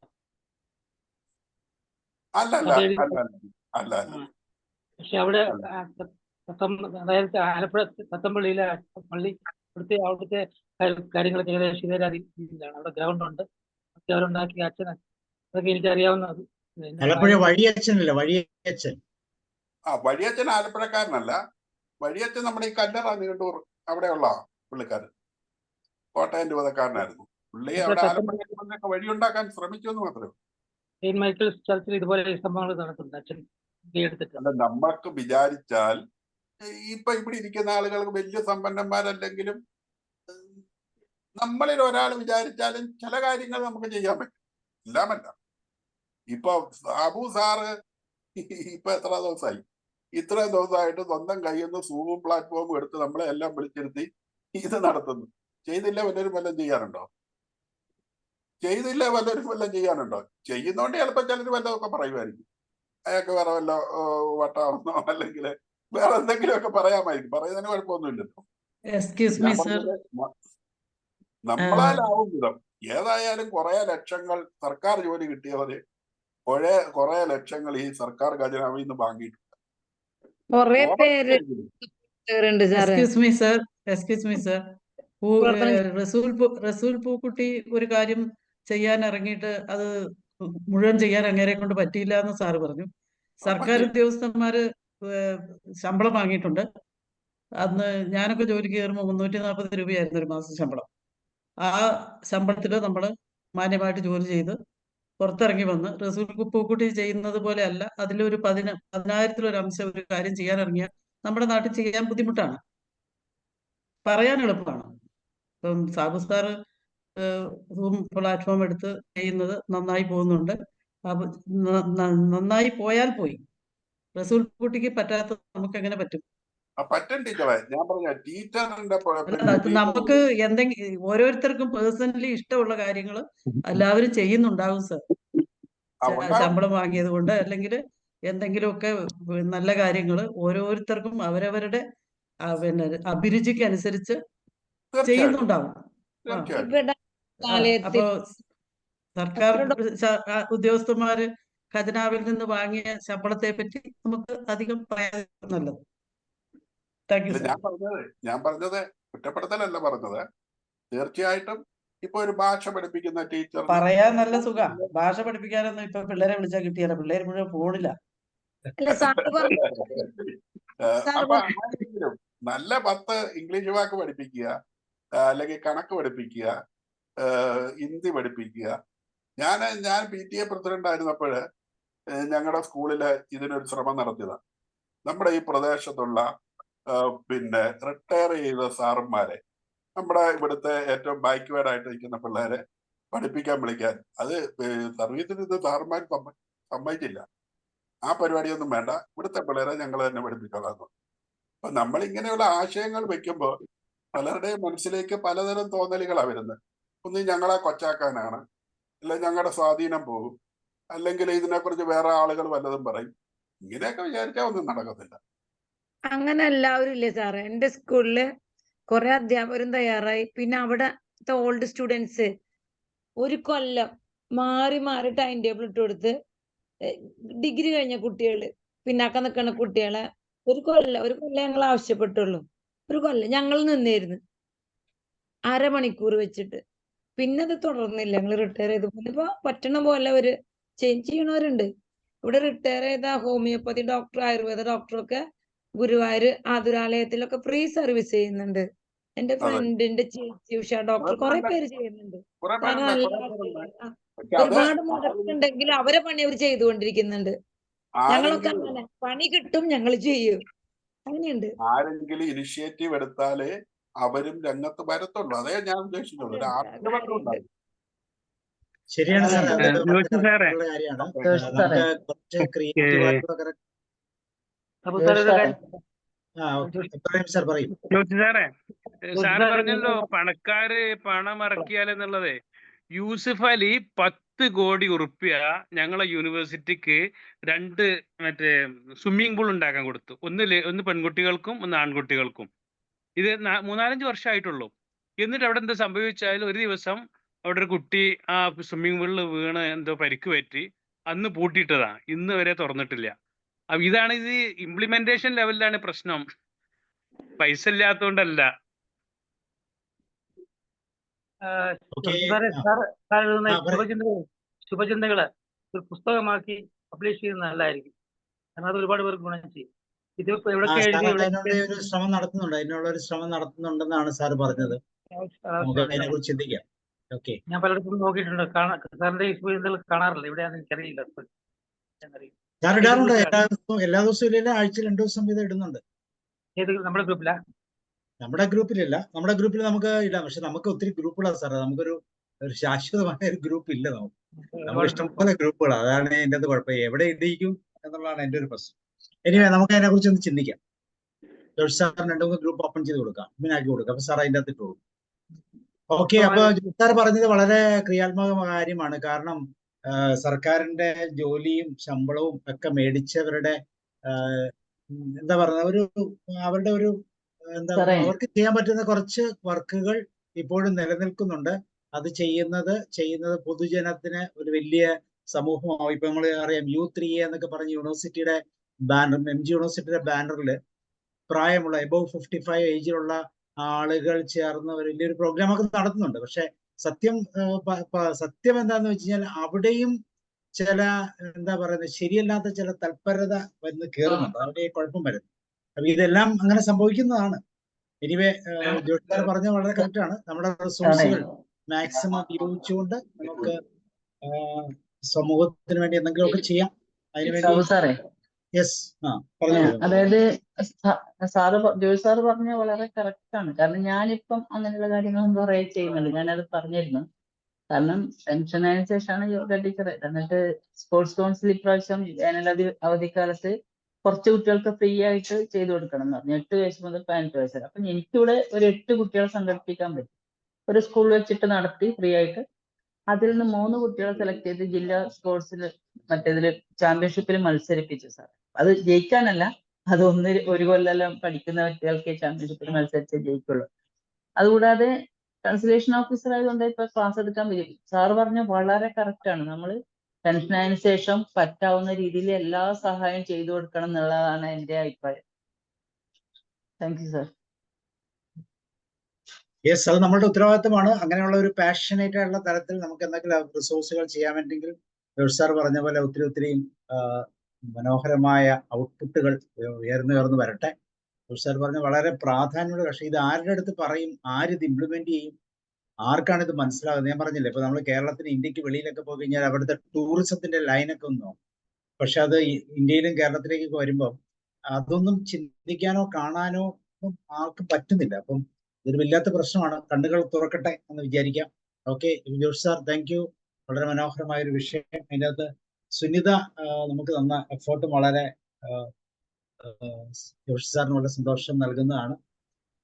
പക്ഷെ അവിടെ അതായത് ആലപ്പുഴ തത്തമ്പള്ളിയിലെ പള്ളി അവിടുത്തെ കാര്യങ്ങളൊക്കെ ഏകദേശം ഇതേ രീതിയിലാണ്. അവിടെ ഗ്രൗണ്ട് ഉണ്ട്, അവരുണ്ടാക്കിയ അച്ഛൻ, അതൊക്കെ എനിക്ക് അറിയാവുന്നത്. വഴിയച്ഛൻ ആലപ്പുഴക്കാരനല്ല. വഴിയച്ഛൻ നമ്മുടെ ഈ കല്ലറ നീണ്ടൂർ അവിടെയുള്ള പുള്ളിക്കാരൻ, കോട്ടയം രൂപതക്കാരനായിരുന്നു. പുള്ളി അവിടെ ആലപ്പുഴ വഴിയുണ്ടാക്കാൻ ശ്രമിച്ചു എന്ന് മാത്രമേ. സെയിന്റ് മൈക്കിൾസ് ചർച്ചിൽ ഇതുപോലെ സംഭവങ്ങൾ നടക്കുന്നുണ്ട്. അച്ഛൻ അല്ല, നമ്മൾക്ക് വിചാരിച്ചാൽ ഇപ്പൊ ഇവിടെ ഇരിക്കുന്ന ആളുകൾക്ക് വലിയ സമ്പന്നന്മാരല്ലെങ്കിലും നമ്മളിൽ ഒരാൾ വിചാരിച്ചാലും ചില കാര്യങ്ങൾ നമുക്ക് ചെയ്യാൻ പറ്റും. എല്ലാമല്ല. ഇപ്പൊ അബു സാറ് ഇപ്പൊ ഇത്രയും ദിവസമായിട്ട് സ്വന്തം കയ്യിൽ നിന്ന് സൂമും പ്ലാറ്റ്ഫോമും എടുത്ത് നമ്മളെ എല്ലാം വിളിച്ചിരുത്തി ഇത് നടത്തുന്നു. ചെയ്തില്ല വല്ലവരും വല്ലതും ചെയ്യാനുണ്ടോ? ചെയ്യാനുണ്ടോ? ചെയ്യുന്നോണ്ട് ചിലപ്പോൾ ചിലർ വല്ലതൊക്കെ പറയുമായിരിക്കും. അയാൾക്ക് വേറെ വല്ല വട്ടാണെന്നോ അല്ലെങ്കിൽ വേറെ എന്തെങ്കിലുമൊക്കെ പറയാമായിരിക്കും. പറയുന്നതിന് കുഴപ്പമൊന്നുമില്ലല്ലോ. നമ്മളാലാവും വിധം ഏതായാലും കുറെ ലക്ഷങ്ങൾ സർക്കാർ ജോലി കിട്ടിയവര് കുറെ ലക്ഷങ്ങൾ ഈ സർക്കാർ ഖജനാവിൽ നിന്ന് വാങ്ങിയിട്ടുണ്ട്. റസൂൽ പൂക്കുട്ടി ഒരു കാര്യം ചെയ്യാൻ ഇറങ്ങിയിട്ട് അത് മുഴുവൻ ചെയ്യാൻ അങ്ങേരെ കൊണ്ട് പറ്റിയില്ല എന്ന് സാറ് പറഞ്ഞു. സർക്കാർ ഉദ്യോഗസ്ഥന്മാര് ശമ്പളം വാങ്ങിയിട്ടുണ്ട്. അന്ന് ഞാനൊക്കെ ജോലിക്ക് കയറുമ്പോൾ 340 രൂപയായിരുന്നു ഒരു മാസം ശമ്പളം. ആ ശമ്പളത്തിൽ നമ്മൾ മാന്യമായിട്ട് ജോലി ചെയ്ത് പുറത്തിറങ്ങി വന്ന് റസൂൽ പൂക്കുട്ടി ചെയ്യുന്നത് പോലെ അല്ല, അതിലൊരു 10,000-ൽ ഒരു അംശം ഒരു കാര്യം ചെയ്യാൻ ഇറങ്ങിയ നമ്മുടെ നാട്ടിൽ ചെയ്യാൻ ബുദ്ധിമുട്ടാണ്, പറയാൻ എളുപ്പമാണ്. ഇപ്പം സാബു സാറ് സൂം പ്ലാറ്റ്ഫോം എടുത്ത് ചെയ്യുന്നത് നന്നായി പോകുന്നുണ്ട്. നന്നായി പോയാൽ പോയി. റസൂൽ കുട്ടിക്ക് പറ്റാത്ത നമുക്ക് എങ്ങനെ പറ്റും? നമുക്ക് എന്തെങ്കിലും ഓരോരുത്തർക്കും പേഴ്സണലി ഇഷ്ടമുള്ള കാര്യങ്ങൾ എല്ലാവരും ചെയ്യുന്നുണ്ടാകും സർ. ശമ്പളം വാങ്ങിയത് കൊണ്ട് അല്ലെങ്കിൽ എന്തെങ്കിലുമൊക്കെ നല്ല കാര്യങ്ങൾ ഓരോരുത്തർക്കും അവരവരുടെ പിന്നെ അഭിരുചിക്ക് അനുസരിച്ച് ചെയ്യുന്നുണ്ടാവും. അപ്പോ സർക്കാർ ഉദ്യോഗസ്ഥന്മാര് ഖജനാവിൽ നിന്ന് വാങ്ങിയ ശമ്പളത്തെ പറ്റി നമുക്ക് അധികം പറയാൻ നല്ലത്. താങ്ക് യു ഇല്ല, സാർ. ഞാൻ പറഞ്ഞത് കുറ്റപ്പെടുത്തലല്ല പറഞ്ഞത്. തീർച്ചയായിട്ടും ഇപ്പൊ ഒരു ഭാഷ പഠിപ്പിക്കുന്ന ടീച്ചറിന് പറയാൻ നല്ല സുഖ. ഭാഷ പഠിപ്പിക്കാനൊന്നും ഇപ്പൊ പിള്ളേരെ വിളിച്ചാൽ കിട്ടിയല്ല. പിള്ളേര് മുഴുവൻ ഫോണില്ല. അല്ല സാറ് പറഞ്ഞു സാറ് അപ്പൊ പറഞ്ഞു ആരെങ്കിലും നല്ല 10 ഇംഗ്ലീഷ് വാക്ക് പഠിപ്പിക്കുക, അല്ലെങ്കിൽ കണക്ക് പഠിപ്പിക്കുക, ഹിന്ദി പഠിപ്പിക്കുക. ഞാൻ PTA പ്രസിഡന്റ് ആയിരുന്നപ്പോൾ ഞങ്ങളുടെ സ്കൂളിൽ ഇതിനൊരു ശ്രമം നടത്തിയതാണ്. നമ്മുടെ ഈ പ്രദേശത്തുള്ള പിന്നെ റിട്ടയർ ചെയ്ത സാറന്മാരെ, നമ്മുടെ ഇവിടുത്തെ ഏറ്റവും ബാക്ക്വേർഡ് ആയിട്ട് നിൽക്കുന്ന പിള്ളേരെ പഠിപ്പിക്കാൻ വിളിക്കാൻ. അത് സർവീസിൽ നിന്ന് സാറന്മാർ സമ്മതിച്ചില്ല. ആ പരിപാടിയൊന്നും വേണ്ട, ഇവിടുത്തെ പിള്ളേരെ ഞങ്ങൾ തന്നെ പഠിപ്പിക്കാമെന്ന്. അപ്പൊ നമ്മൾ ഇങ്ങനെയുള്ള ആശയങ്ങൾ വെക്കുമ്പോൾ പലരുടെയും മനസ്സിലേക്ക് പലതരം തോന്നലുകളാണ് വരുന്നത്. ഒന്ന് ഞങ്ങളെ കൊച്ചാക്കാനാണ്, അല്ലെ ഞങ്ങളുടെ സ്വാധീനം പോകും, അല്ലെങ്കിൽ ഇതിനെക്കുറിച്ച് വേറെ ആളുകൾ വല്ലതും പറയും. ഇങ്ങനെയൊക്കെ വിചാരിച്ചാൽ ഒന്നും നടക്കത്തില്ല. അങ്ങനെ എല്ലാവരും ഇല്ലേ സാറേ? എന്റെ സ്കൂളില് കുറെ അധ്യാപകരും തയ്യാറായി. പിന്നെ അവിടത്തെ ഓൾഡ് സ്റ്റുഡൻസ് ഒരു കൊല്ലം മാറി മാറി ടൈം ടേബിൾ ഇട്ട് കൊടുത്ത് ഡിഗ്രി കഴിഞ്ഞ കുട്ടികള്, പിന്നാക്കം നിൽക്കുന്ന കുട്ടികളെ ഒരു കൊല്ലം ഞങ്ങൾ ആവശ്യപ്പെട്ടുള്ളൂ. ഒരു കൊല്ലം ഞങ്ങൾ നിന്നിരുന്നു അരമണിക്കൂർ വെച്ചിട്ട്. പിന്നെ അത് തുടർന്നില്ല. ഞങ്ങൾ റിട്ടയർ ചെയ്തു. ഇപ്പൊ പറ്റണ പോലെ ഒരു ചേഞ്ച് ചെയ്യണവരുണ്ട്. ഇവിടെ റിട്ടയർ ചെയ്ത ഹോമിയോപ്പതി ഡോക്ടർ, ആയുർവേദ ഡോക്ടറൊക്കെ ഗുരുവായൂർ ആതുരാലയത്തിലൊക്കെ ഫ്രീ സർവീസ് ചെയ്യുന്നുണ്ട്. എന്റെ ഫ്രണ്ടിന്റെ ചേച്ചി ഉഷ ഡോക്ടർ കുറെ പേര് ചെയ്യുന്നുണ്ട്. കാരണം നല്ല ഒരുപാട് മുടക്കുണ്ടെങ്കിൽ അവരെ പണി അവർ ചെയ്തുകൊണ്ടിരിക്കുന്നുണ്ട്. ഞങ്ങളൊക്കെ അങ്ങനെ പണി കിട്ടും, ഞങ്ങൾ ചെയ്യും. അങ്ങനെയുണ്ട്. ആരെങ്കിലും ഇനിഷ്യേറ്റീവ് എടുത്താലേ അവരും രംഗത്ത് വരത്തുള്ളൂ. അതേ ഞാൻ ഉദ്ദേശിക്കുള്ളൂ. ഒരു ആത്മബന്ധം ഉണ്ടാവും. ശരിയാണ് സാർ. അത് വളരെ ജോഷി സാറേ, കറക്റ്റുള്ള കാര്യമാണ്. ജോഷി സാറേ. നമുക്ക് കുറച്ച് ക്രിയേറ്റീവ് ആയിട്ടുള്ള അപ്പൊ ജോഷി സാറേ. പറയും സാർ, പറയും. ജോഷി സാറേ, സാറ് പറഞ്ഞല്ലോ പണക്കാര് പണം ഇറക്കിയാലെന്നുള്ളത്. യൂസുഫ് അലി 10 കോടി ഉറുപ്പ്യ ഞങ്ങളെ യൂണിവേഴ്സിറ്റിക്ക് 2 മറ്റേ സ്വിമ്മിംഗ് പൂൾ ഉണ്ടാക്കാൻ കൊടുത്തു. ഒന്ന് പെൺകുട്ടികൾക്കും ഒന്ന് ആൺകുട്ടികൾക്കും. ഇത് 3-4 വർഷമായിട്ടുള്ളൂ. എന്നിട്ട് അവിടെ എന്താ സംഭവിച്ചാൽ ഒരു ദിവസം അവിടെ ഒരു കുട്ടി ആ സ്വിമ്മിംഗ് പൂളിൽ വീണ് എന്തോ പരിക്ക് പറ്റി. അന്ന് പൂട്ടിയിട്ടതാ, ഇന്ന് വരെ തുറന്നിട്ടില്ല. അപ്പൊ ഇതാണ്, ഇത് ഇംപ്ലിമെന്റേഷൻ ലെവലിലാണ് പ്രശ്നം, പൈസ ഇല്ലാത്തതുകൊണ്ടല്ല. ശുഭചിന്തകള് ഒരു പുസ്തകമാക്കി പബ്ലിഷ് ചെയ്യുന്നത് നല്ലതായിരിക്കും. കാരണം അത് ഒരുപാട് പേർക്ക് ഗുണം ചെയ്യും. ഇതിപ്പോ എവിടൊക്കെ എഴുതി ഒരു ശ്രമം നടത്തുന്നുണ്ട്, അതിനുള്ള ഒരു ശ്രമം നടത്തുന്നുണ്ടെന്നാണ് സാർ പറഞ്ഞത്. നമുക്ക് അതിനെ കുറിച്ച് ചിന്തിക്കാം. ഓക്കെ, ഞാൻ പലയിടത്തും നോക്കിയിട്ടുണ്ട്. സാറിന്റെ ഈ ശുഭചിന്തകൾ കാണാറില്ല. ഇവിടെയാണെന്ന് എനിക്കറിയില്ല. സാർ ഇടാറുണ്ട്. എല്ലാ ദിവസവും ഇല്ല, ആഴ്ചയിൽ 2 ദിവസം വീതം ഇടുന്നുണ്ട്. ഏത് നമ്മുടെ ഗ്രൂപ്പിലാ? നമ്മുടെ ഗ്രൂപ്പിലില്ല. നമ്മുടെ ഗ്രൂപ്പിൽ നമുക്ക് ഇടാം, പക്ഷെ നമുക്ക് ഒത്തിരി ഗ്രൂപ്പുകളാണ് സാറേ. നമുക്കൊരു ശാശ്വതമായ ഒരു ഗ്രൂപ്പ് ഇല്ല. നമുക്ക് ഇഷ്ടംപോലെ ഗ്രൂപ്പുകളാണ്. അതാണ് എൻ്റെ അത് കുഴപ്പം. എവിടെ ഇടിയിക്കും എന്നുള്ളതാണ് എൻ്റെ ഒരു പ്രശ്നം. എനിവേ നമുക്ക് അതിനെ കുറിച്ച് ഒന്ന് ചിന്തിക്കാം. ജോഷി സാറിന് 2-3 ഗ്രൂപ്പ് ഓപ്പൺ ചെയ്ത് കൊടുക്കാം, ആക്കി കൊടുക്കാം. അപ്പൊ സാർ അതിൻ്റെ അകത്ത് ഇട്ടോളൂ. ഓക്കെ, അപ്പൊ ജോഷി സാർ പറഞ്ഞത് വളരെ ക്രിയാത്മക കാര്യമാണ്. കാരണം സർക്കാരിന്റെ ജോലിയും ശമ്പളവും ഒക്കെ മേടിച്ചവരുടെ എന്താ പറയുക, അവരുടെ ഒരു എന്താ അവർക്ക് ചെയ്യാൻ പറ്റുന്ന കുറച്ച് വർക്കുകൾ ഇപ്പോഴും നിലനിൽക്കുന്നുണ്ട്. അത് ചെയ്യുന്നത് പൊതുജനത്തിന് ഒരു വലിയ സമൂഹമാവും. ഇപ്പൊ നമ്മൾ അറിയാം, U3A എന്നൊക്കെ പറഞ്ഞ യൂണിവേഴ്സിറ്റിയുടെ ബാനർ, MG യൂണിവേഴ്സിറ്റിയുടെ ബാനറിൽ പ്രായമുള്ള എബോവ് 55 ഏജിലുള്ള ആളുകൾ ചേർന്ന് വലിയൊരു പ്രോഗ്രാമൊക്കെ നടത്തുന്നുണ്ട്. പക്ഷെ സത്യം എന്താന്ന് വെച്ച് കഴിഞ്ഞാൽ അവിടെയും ചില എന്താ പറയുന്നത് ശരിയല്ലാത്ത ചില തൽപരത വന്ന് കയറുന്നുണ്ട്. അവിടെ കുഴപ്പം വരുന്നു. അപ്പൊ ഇതെല്ലാം അങ്ങനെ സംഭവിക്കുന്നതാണ്. എനിവേ ജോഷി സാർ പറഞ്ഞത് വളരെ കറക്റ്റ് ആണ്. നമ്മുടെ റിസോഴ്സുകൾ മാക്സിമം ഉപയോഗിച്ചുകൊണ്ട് നമുക്ക് സമൂഹത്തിന് വേണ്ടി എന്തെങ്കിലുമൊക്കെ ചെയ്യാം. അതിനുവേണ്ടി യെസ്, അതായത് ജോഷി സാറ് പറഞ്ഞ വളരെ കറക്റ്റ് ആണ്. കാരണം ഞാനിപ്പം അങ്ങനെയുള്ള കാര്യങ്ങളൊന്നും കുറെ ചെയ്യുന്നുണ്ട്. ഞാനത് പറഞ്ഞിരുന്നു. കാരണം പെൻഷൻ ആയതിനു ശേഷമാണ് യോഗ ടീച്ചർ. എന്നിട്ട് സ്പോർട്സ് കൗൺസിൽ ഇപ്രാവശ്യം അവധിക്കാലത്ത് കുറച്ച് കുട്ടികൾക്ക് ഫ്രീ ആയിട്ട് ചെയ്തു കൊടുക്കണം എന്ന് പറഞ്ഞു. 8 വയസ്സ് മുതൽ 18 വയസ്സ് വരെ. അപ്പൊ എനിക്കിവിടെ ഒരു 8 കുട്ടികളെ സംഘടിപ്പിക്കാൻ പറ്റും. ഒരു സ്കൂൾ വെച്ചിട്ട് നടത്തി ഫ്രീ ആയിട്ട്. അതിൽ നിന്ന് 3 കുട്ടികളെ സെലക്ട് ചെയ്ത് ജില്ലാ സ്പോർട്സിൽ മറ്റേതിൽ ചാമ്പ്യൻഷിപ്പിൽ മത്സരിപ്പിച്ചു സാർ. അത് ജയിക്കാനല്ല, അത് ഒരു കൊല്ലം പഠിക്കുന്ന കുട്ടികൾക്ക് ചാമ്പ്യൻഷിപ്പിൽ മത്സരിച്ചേ ജയിക്കുള്ളൂ. അതുകൂടാതെ ട്രാൻസ്ലേഷൻ ഓഫീസർ ആയതുകൊണ്ട് ഇപ്പൊ ക്ലാസ് എടുക്കാൻ പറ്റും. സാറ് പറഞ്ഞ വളരെ കറക്റ്റ് ആണ്. നമ്മൾ ടെൻഷനായതിനു ശേഷം പറ്റാവുന്ന രീതിയിൽ എല്ലാ സഹായം ചെയ്തു കൊടുക്കണം എന്നുള്ളതാണ് എൻ്റെ അഭിപ്രായം. Thank you sir. യെസ്, അത് നമ്മളുടെ ഉത്തരവാദിത്തമാണ്. അങ്ങനെയുള്ള ഒരു പാഷനേറ്റ് ആയിട്ടുള്ള തരത്തിൽ നമുക്ക് എന്തെങ്കിലും റിസോഴ്സുകൾ ചെയ്യാൻ പറ്റുമെങ്കിൽ സാർ പറഞ്ഞ പോലെ ഒത്തിരി മനോഹരമായ ഔട്ട്പുട്ടുകൾ ഉയർന്നു വരട്ടെ. സാർ പറഞ്ഞ വളരെ പ്രാധാന്യമുള്ള. പക്ഷേ ഇത് ആരുടെ അടുത്ത് പറയും, ആരിത് ഇംപ്ലിമെന്റ് ചെയ്യും, ആർക്കാണ് ഇത് മനസ്സിലാകുന്നത്? ഞാൻ പറഞ്ഞില്ലേ, ഇപ്പൊ നമ്മൾ കേരളത്തിന് ഇന്ത്യക്ക് വെളിയിലൊക്കെ പോയി കഴിഞ്ഞാൽ അവിടുത്തെ ടൂറിസത്തിന്റെ ലൈനൊക്കെ ഒന്ന് നോക്കും. പക്ഷെ അത് ഇന്ത്യയിലും കേരളത്തിലേക്കൊക്കെ വരുമ്പോൾ അതൊന്നും ചിന്തിക്കാനോ കാണാനോ ഒന്നും ആർക്കും പറ്റുന്നില്ല. അപ്പം ഇതൊരു വല്ലാത്ത പ്രശ്നമാണ്. കണ്ണുകൾ തുറക്കട്ടെ എന്ന് വിചാരിക്കാം. Okay Josh sir, thank U. വളരെ മനോഹരമായ ഒരു വിഷയം. അതിൻ്റെ അകത്ത് സുനിത നമുക്ക് തന്ന എഫേർട്ടും വളരെ ജോഷ് സാറിന് വളരെ സന്തോഷം നൽകുന്നതാണ്.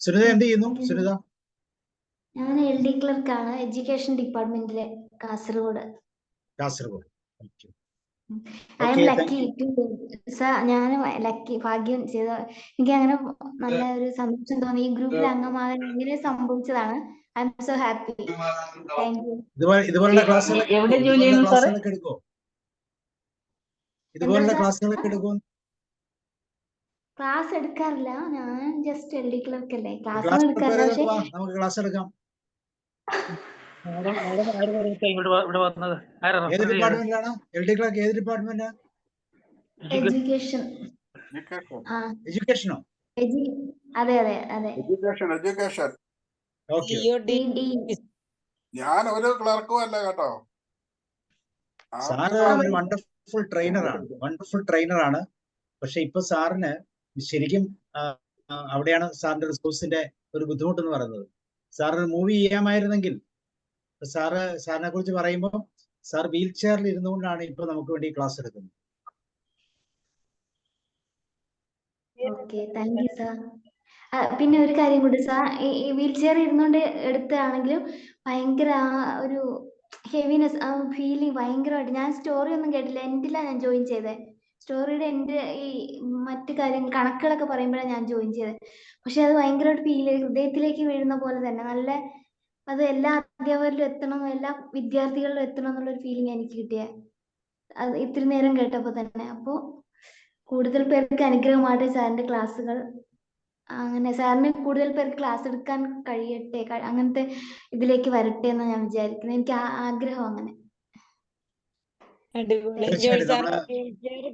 സുനിത എന്ത് ചെയ്യുന്നു? സുനിത ഞാൻ LD ക്ലർക്കാണ്, എഡ്യൂക്കേഷൻ ഡിപ്പാർട്ട്മെന്റിലെ Kasaragod. I am lucky sir. ഞാൻ ലക്കി, ഭാഗ്യം ചെയ്ത. എനിക്ക് അങ്ങനെ നല്ല ഒരു സന്തോഷം തോന്നി. ഈ ഗ്രൂപ്പിൽ അംഗമാകാൻ ഇങ്ങനെ സംഭവിച്ചതാണ്. I am so happy. Thank you. ഇതുപോലുള്ള ക്ലാസ്സുകളൊക്കെ എടുക്കോ? ഇതുപോലുള്ള ക്ലാസ്സുകളൊക്കെ എടുക്കോ? ക്ലാസ് എടുക്കാറില്ല. ഞാൻ ജസ്റ്റ് LD ക്ലർക്ക് അല്ലേ, ക്ലാസ് ക്ലാസ് എടുക്കാറില്ല. പക്ഷെ നമുക്ക് ക്ലാസ് എടുക്കാം. ഇവിടെ വന്നത് ഏത് ഡിപ്പാർട്ട്മെന്റിലാണ്? LD ക്ലർക്ക് ഏത് ഡിപ്പാർട്ട്മെന്റാ? എഡ്യൂക്കേഷൻ. എഡ്യൂക്കേഷനോ? അതെ. എഡ്യൂക്കേഷൻ. ഓക്കെ. ഞാൻ ഒരു ക്ലർക്കും അല്ല കേട്ടോ. സാറ് ഒരു വണ്ടർഫുൾ ട്രെയിനറാണ്. പക്ഷെ ഇപ്പൊ സാറിന് ശരിക്കും അവിടെയാണ് സാറിന്റെ റിസോഴ്സിന്റെ ഒരു ബുദ്ധിമുട്ടെന്ന് പറയുന്നത്. സാറിന് മൂവ് ചെയ്യാമായിരുന്നെങ്കിൽ, സാറിനെ കുറിച്ച് പറയുമ്പോൾ സാർ വീൽ ചെയറിൽ ഇരുന്നുകൊണ്ടാണ് ഇപ്പൊ നമുക്ക് വേണ്ടി ക്ലാസ് എടുക്കുന്നത്. Okay, thank you sir. പിന്നെ ഒരു കാര്യം കൂടി സാർ, ഈ വീൽ ചെയർ ഇരുന്നുകൊണ്ട് എടുത്താണെങ്കിലും ഭയങ്കര ഒരു ഹെവിനെസ്, ഫീലിംഗ് ഭയങ്കരമായിട്ട്. ഞാൻ സ്റ്റോറി ഒന്നും കേട്ടില്ല, എൻഡിലാണ് ഞാൻ ജോയിൻ ചെയ്തത്. സ്റ്റോറിയുടെ എൻ്റെ ഈ മറ്റു കാര്യങ്ങൾ കണക്കുകളൊക്കെ പറയുമ്പോഴാണ് ഞാൻ ജോയിൻ ചെയ്തത്. പക്ഷെ അത് ഭയങ്കരമായിട്ട് ഹൃദയത്തിലേക്ക് വീഴുന്ന പോലെ തന്നെ നല്ല, അത് എല്ലാ അധ്യാപകരിലും എത്തണം, എല്ലാ വിദ്യാർത്ഥികളിലും എത്തണം എന്നുള്ളൊരു ഫീലിംഗ് എനിക്ക് കിട്ടിയത് അത് ഇത്തിരി നേരം കേട്ടപ്പോൾ തന്നെ. അപ്പോൾ കൂടുതൽ പേർക്ക് അനുഗ്രഹമായിട്ട് സാറിന്റെ ക്ലാസ്സുകൾ. അങ്ങനെ സാറിന് കൂടുതൽ പേർക്ക് ക്ലാസ് എടുക്കാൻ കഴിയട്ടെ, അങ്ങനത്തെ ഇതിലേക്ക് വരട്ടെ എന്ന് ഞാൻ വിചാരിക്കുന്നത്. എനിക്ക് ആഗ്രഹം അങ്ങനെ.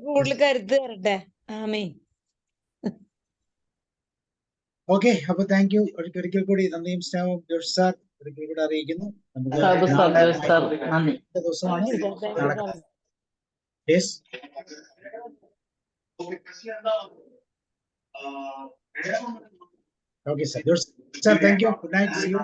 കൂടുതൽ കരുത്ത് തരട്ടെ. ആമേൻ. ഓക്കെ, അപ്പൊ താങ്ക് യു. ഒരിക്കൽ കൂടി നന്ദിയും സ്നേഹവും ജോഷ് സാർ ഒരിക്കൽ കൂടി അറിയിക്കുന്നു. നമുക്ക് ദിവസമാണ്. Okay, sir. Sir, thank you. Good night. See you.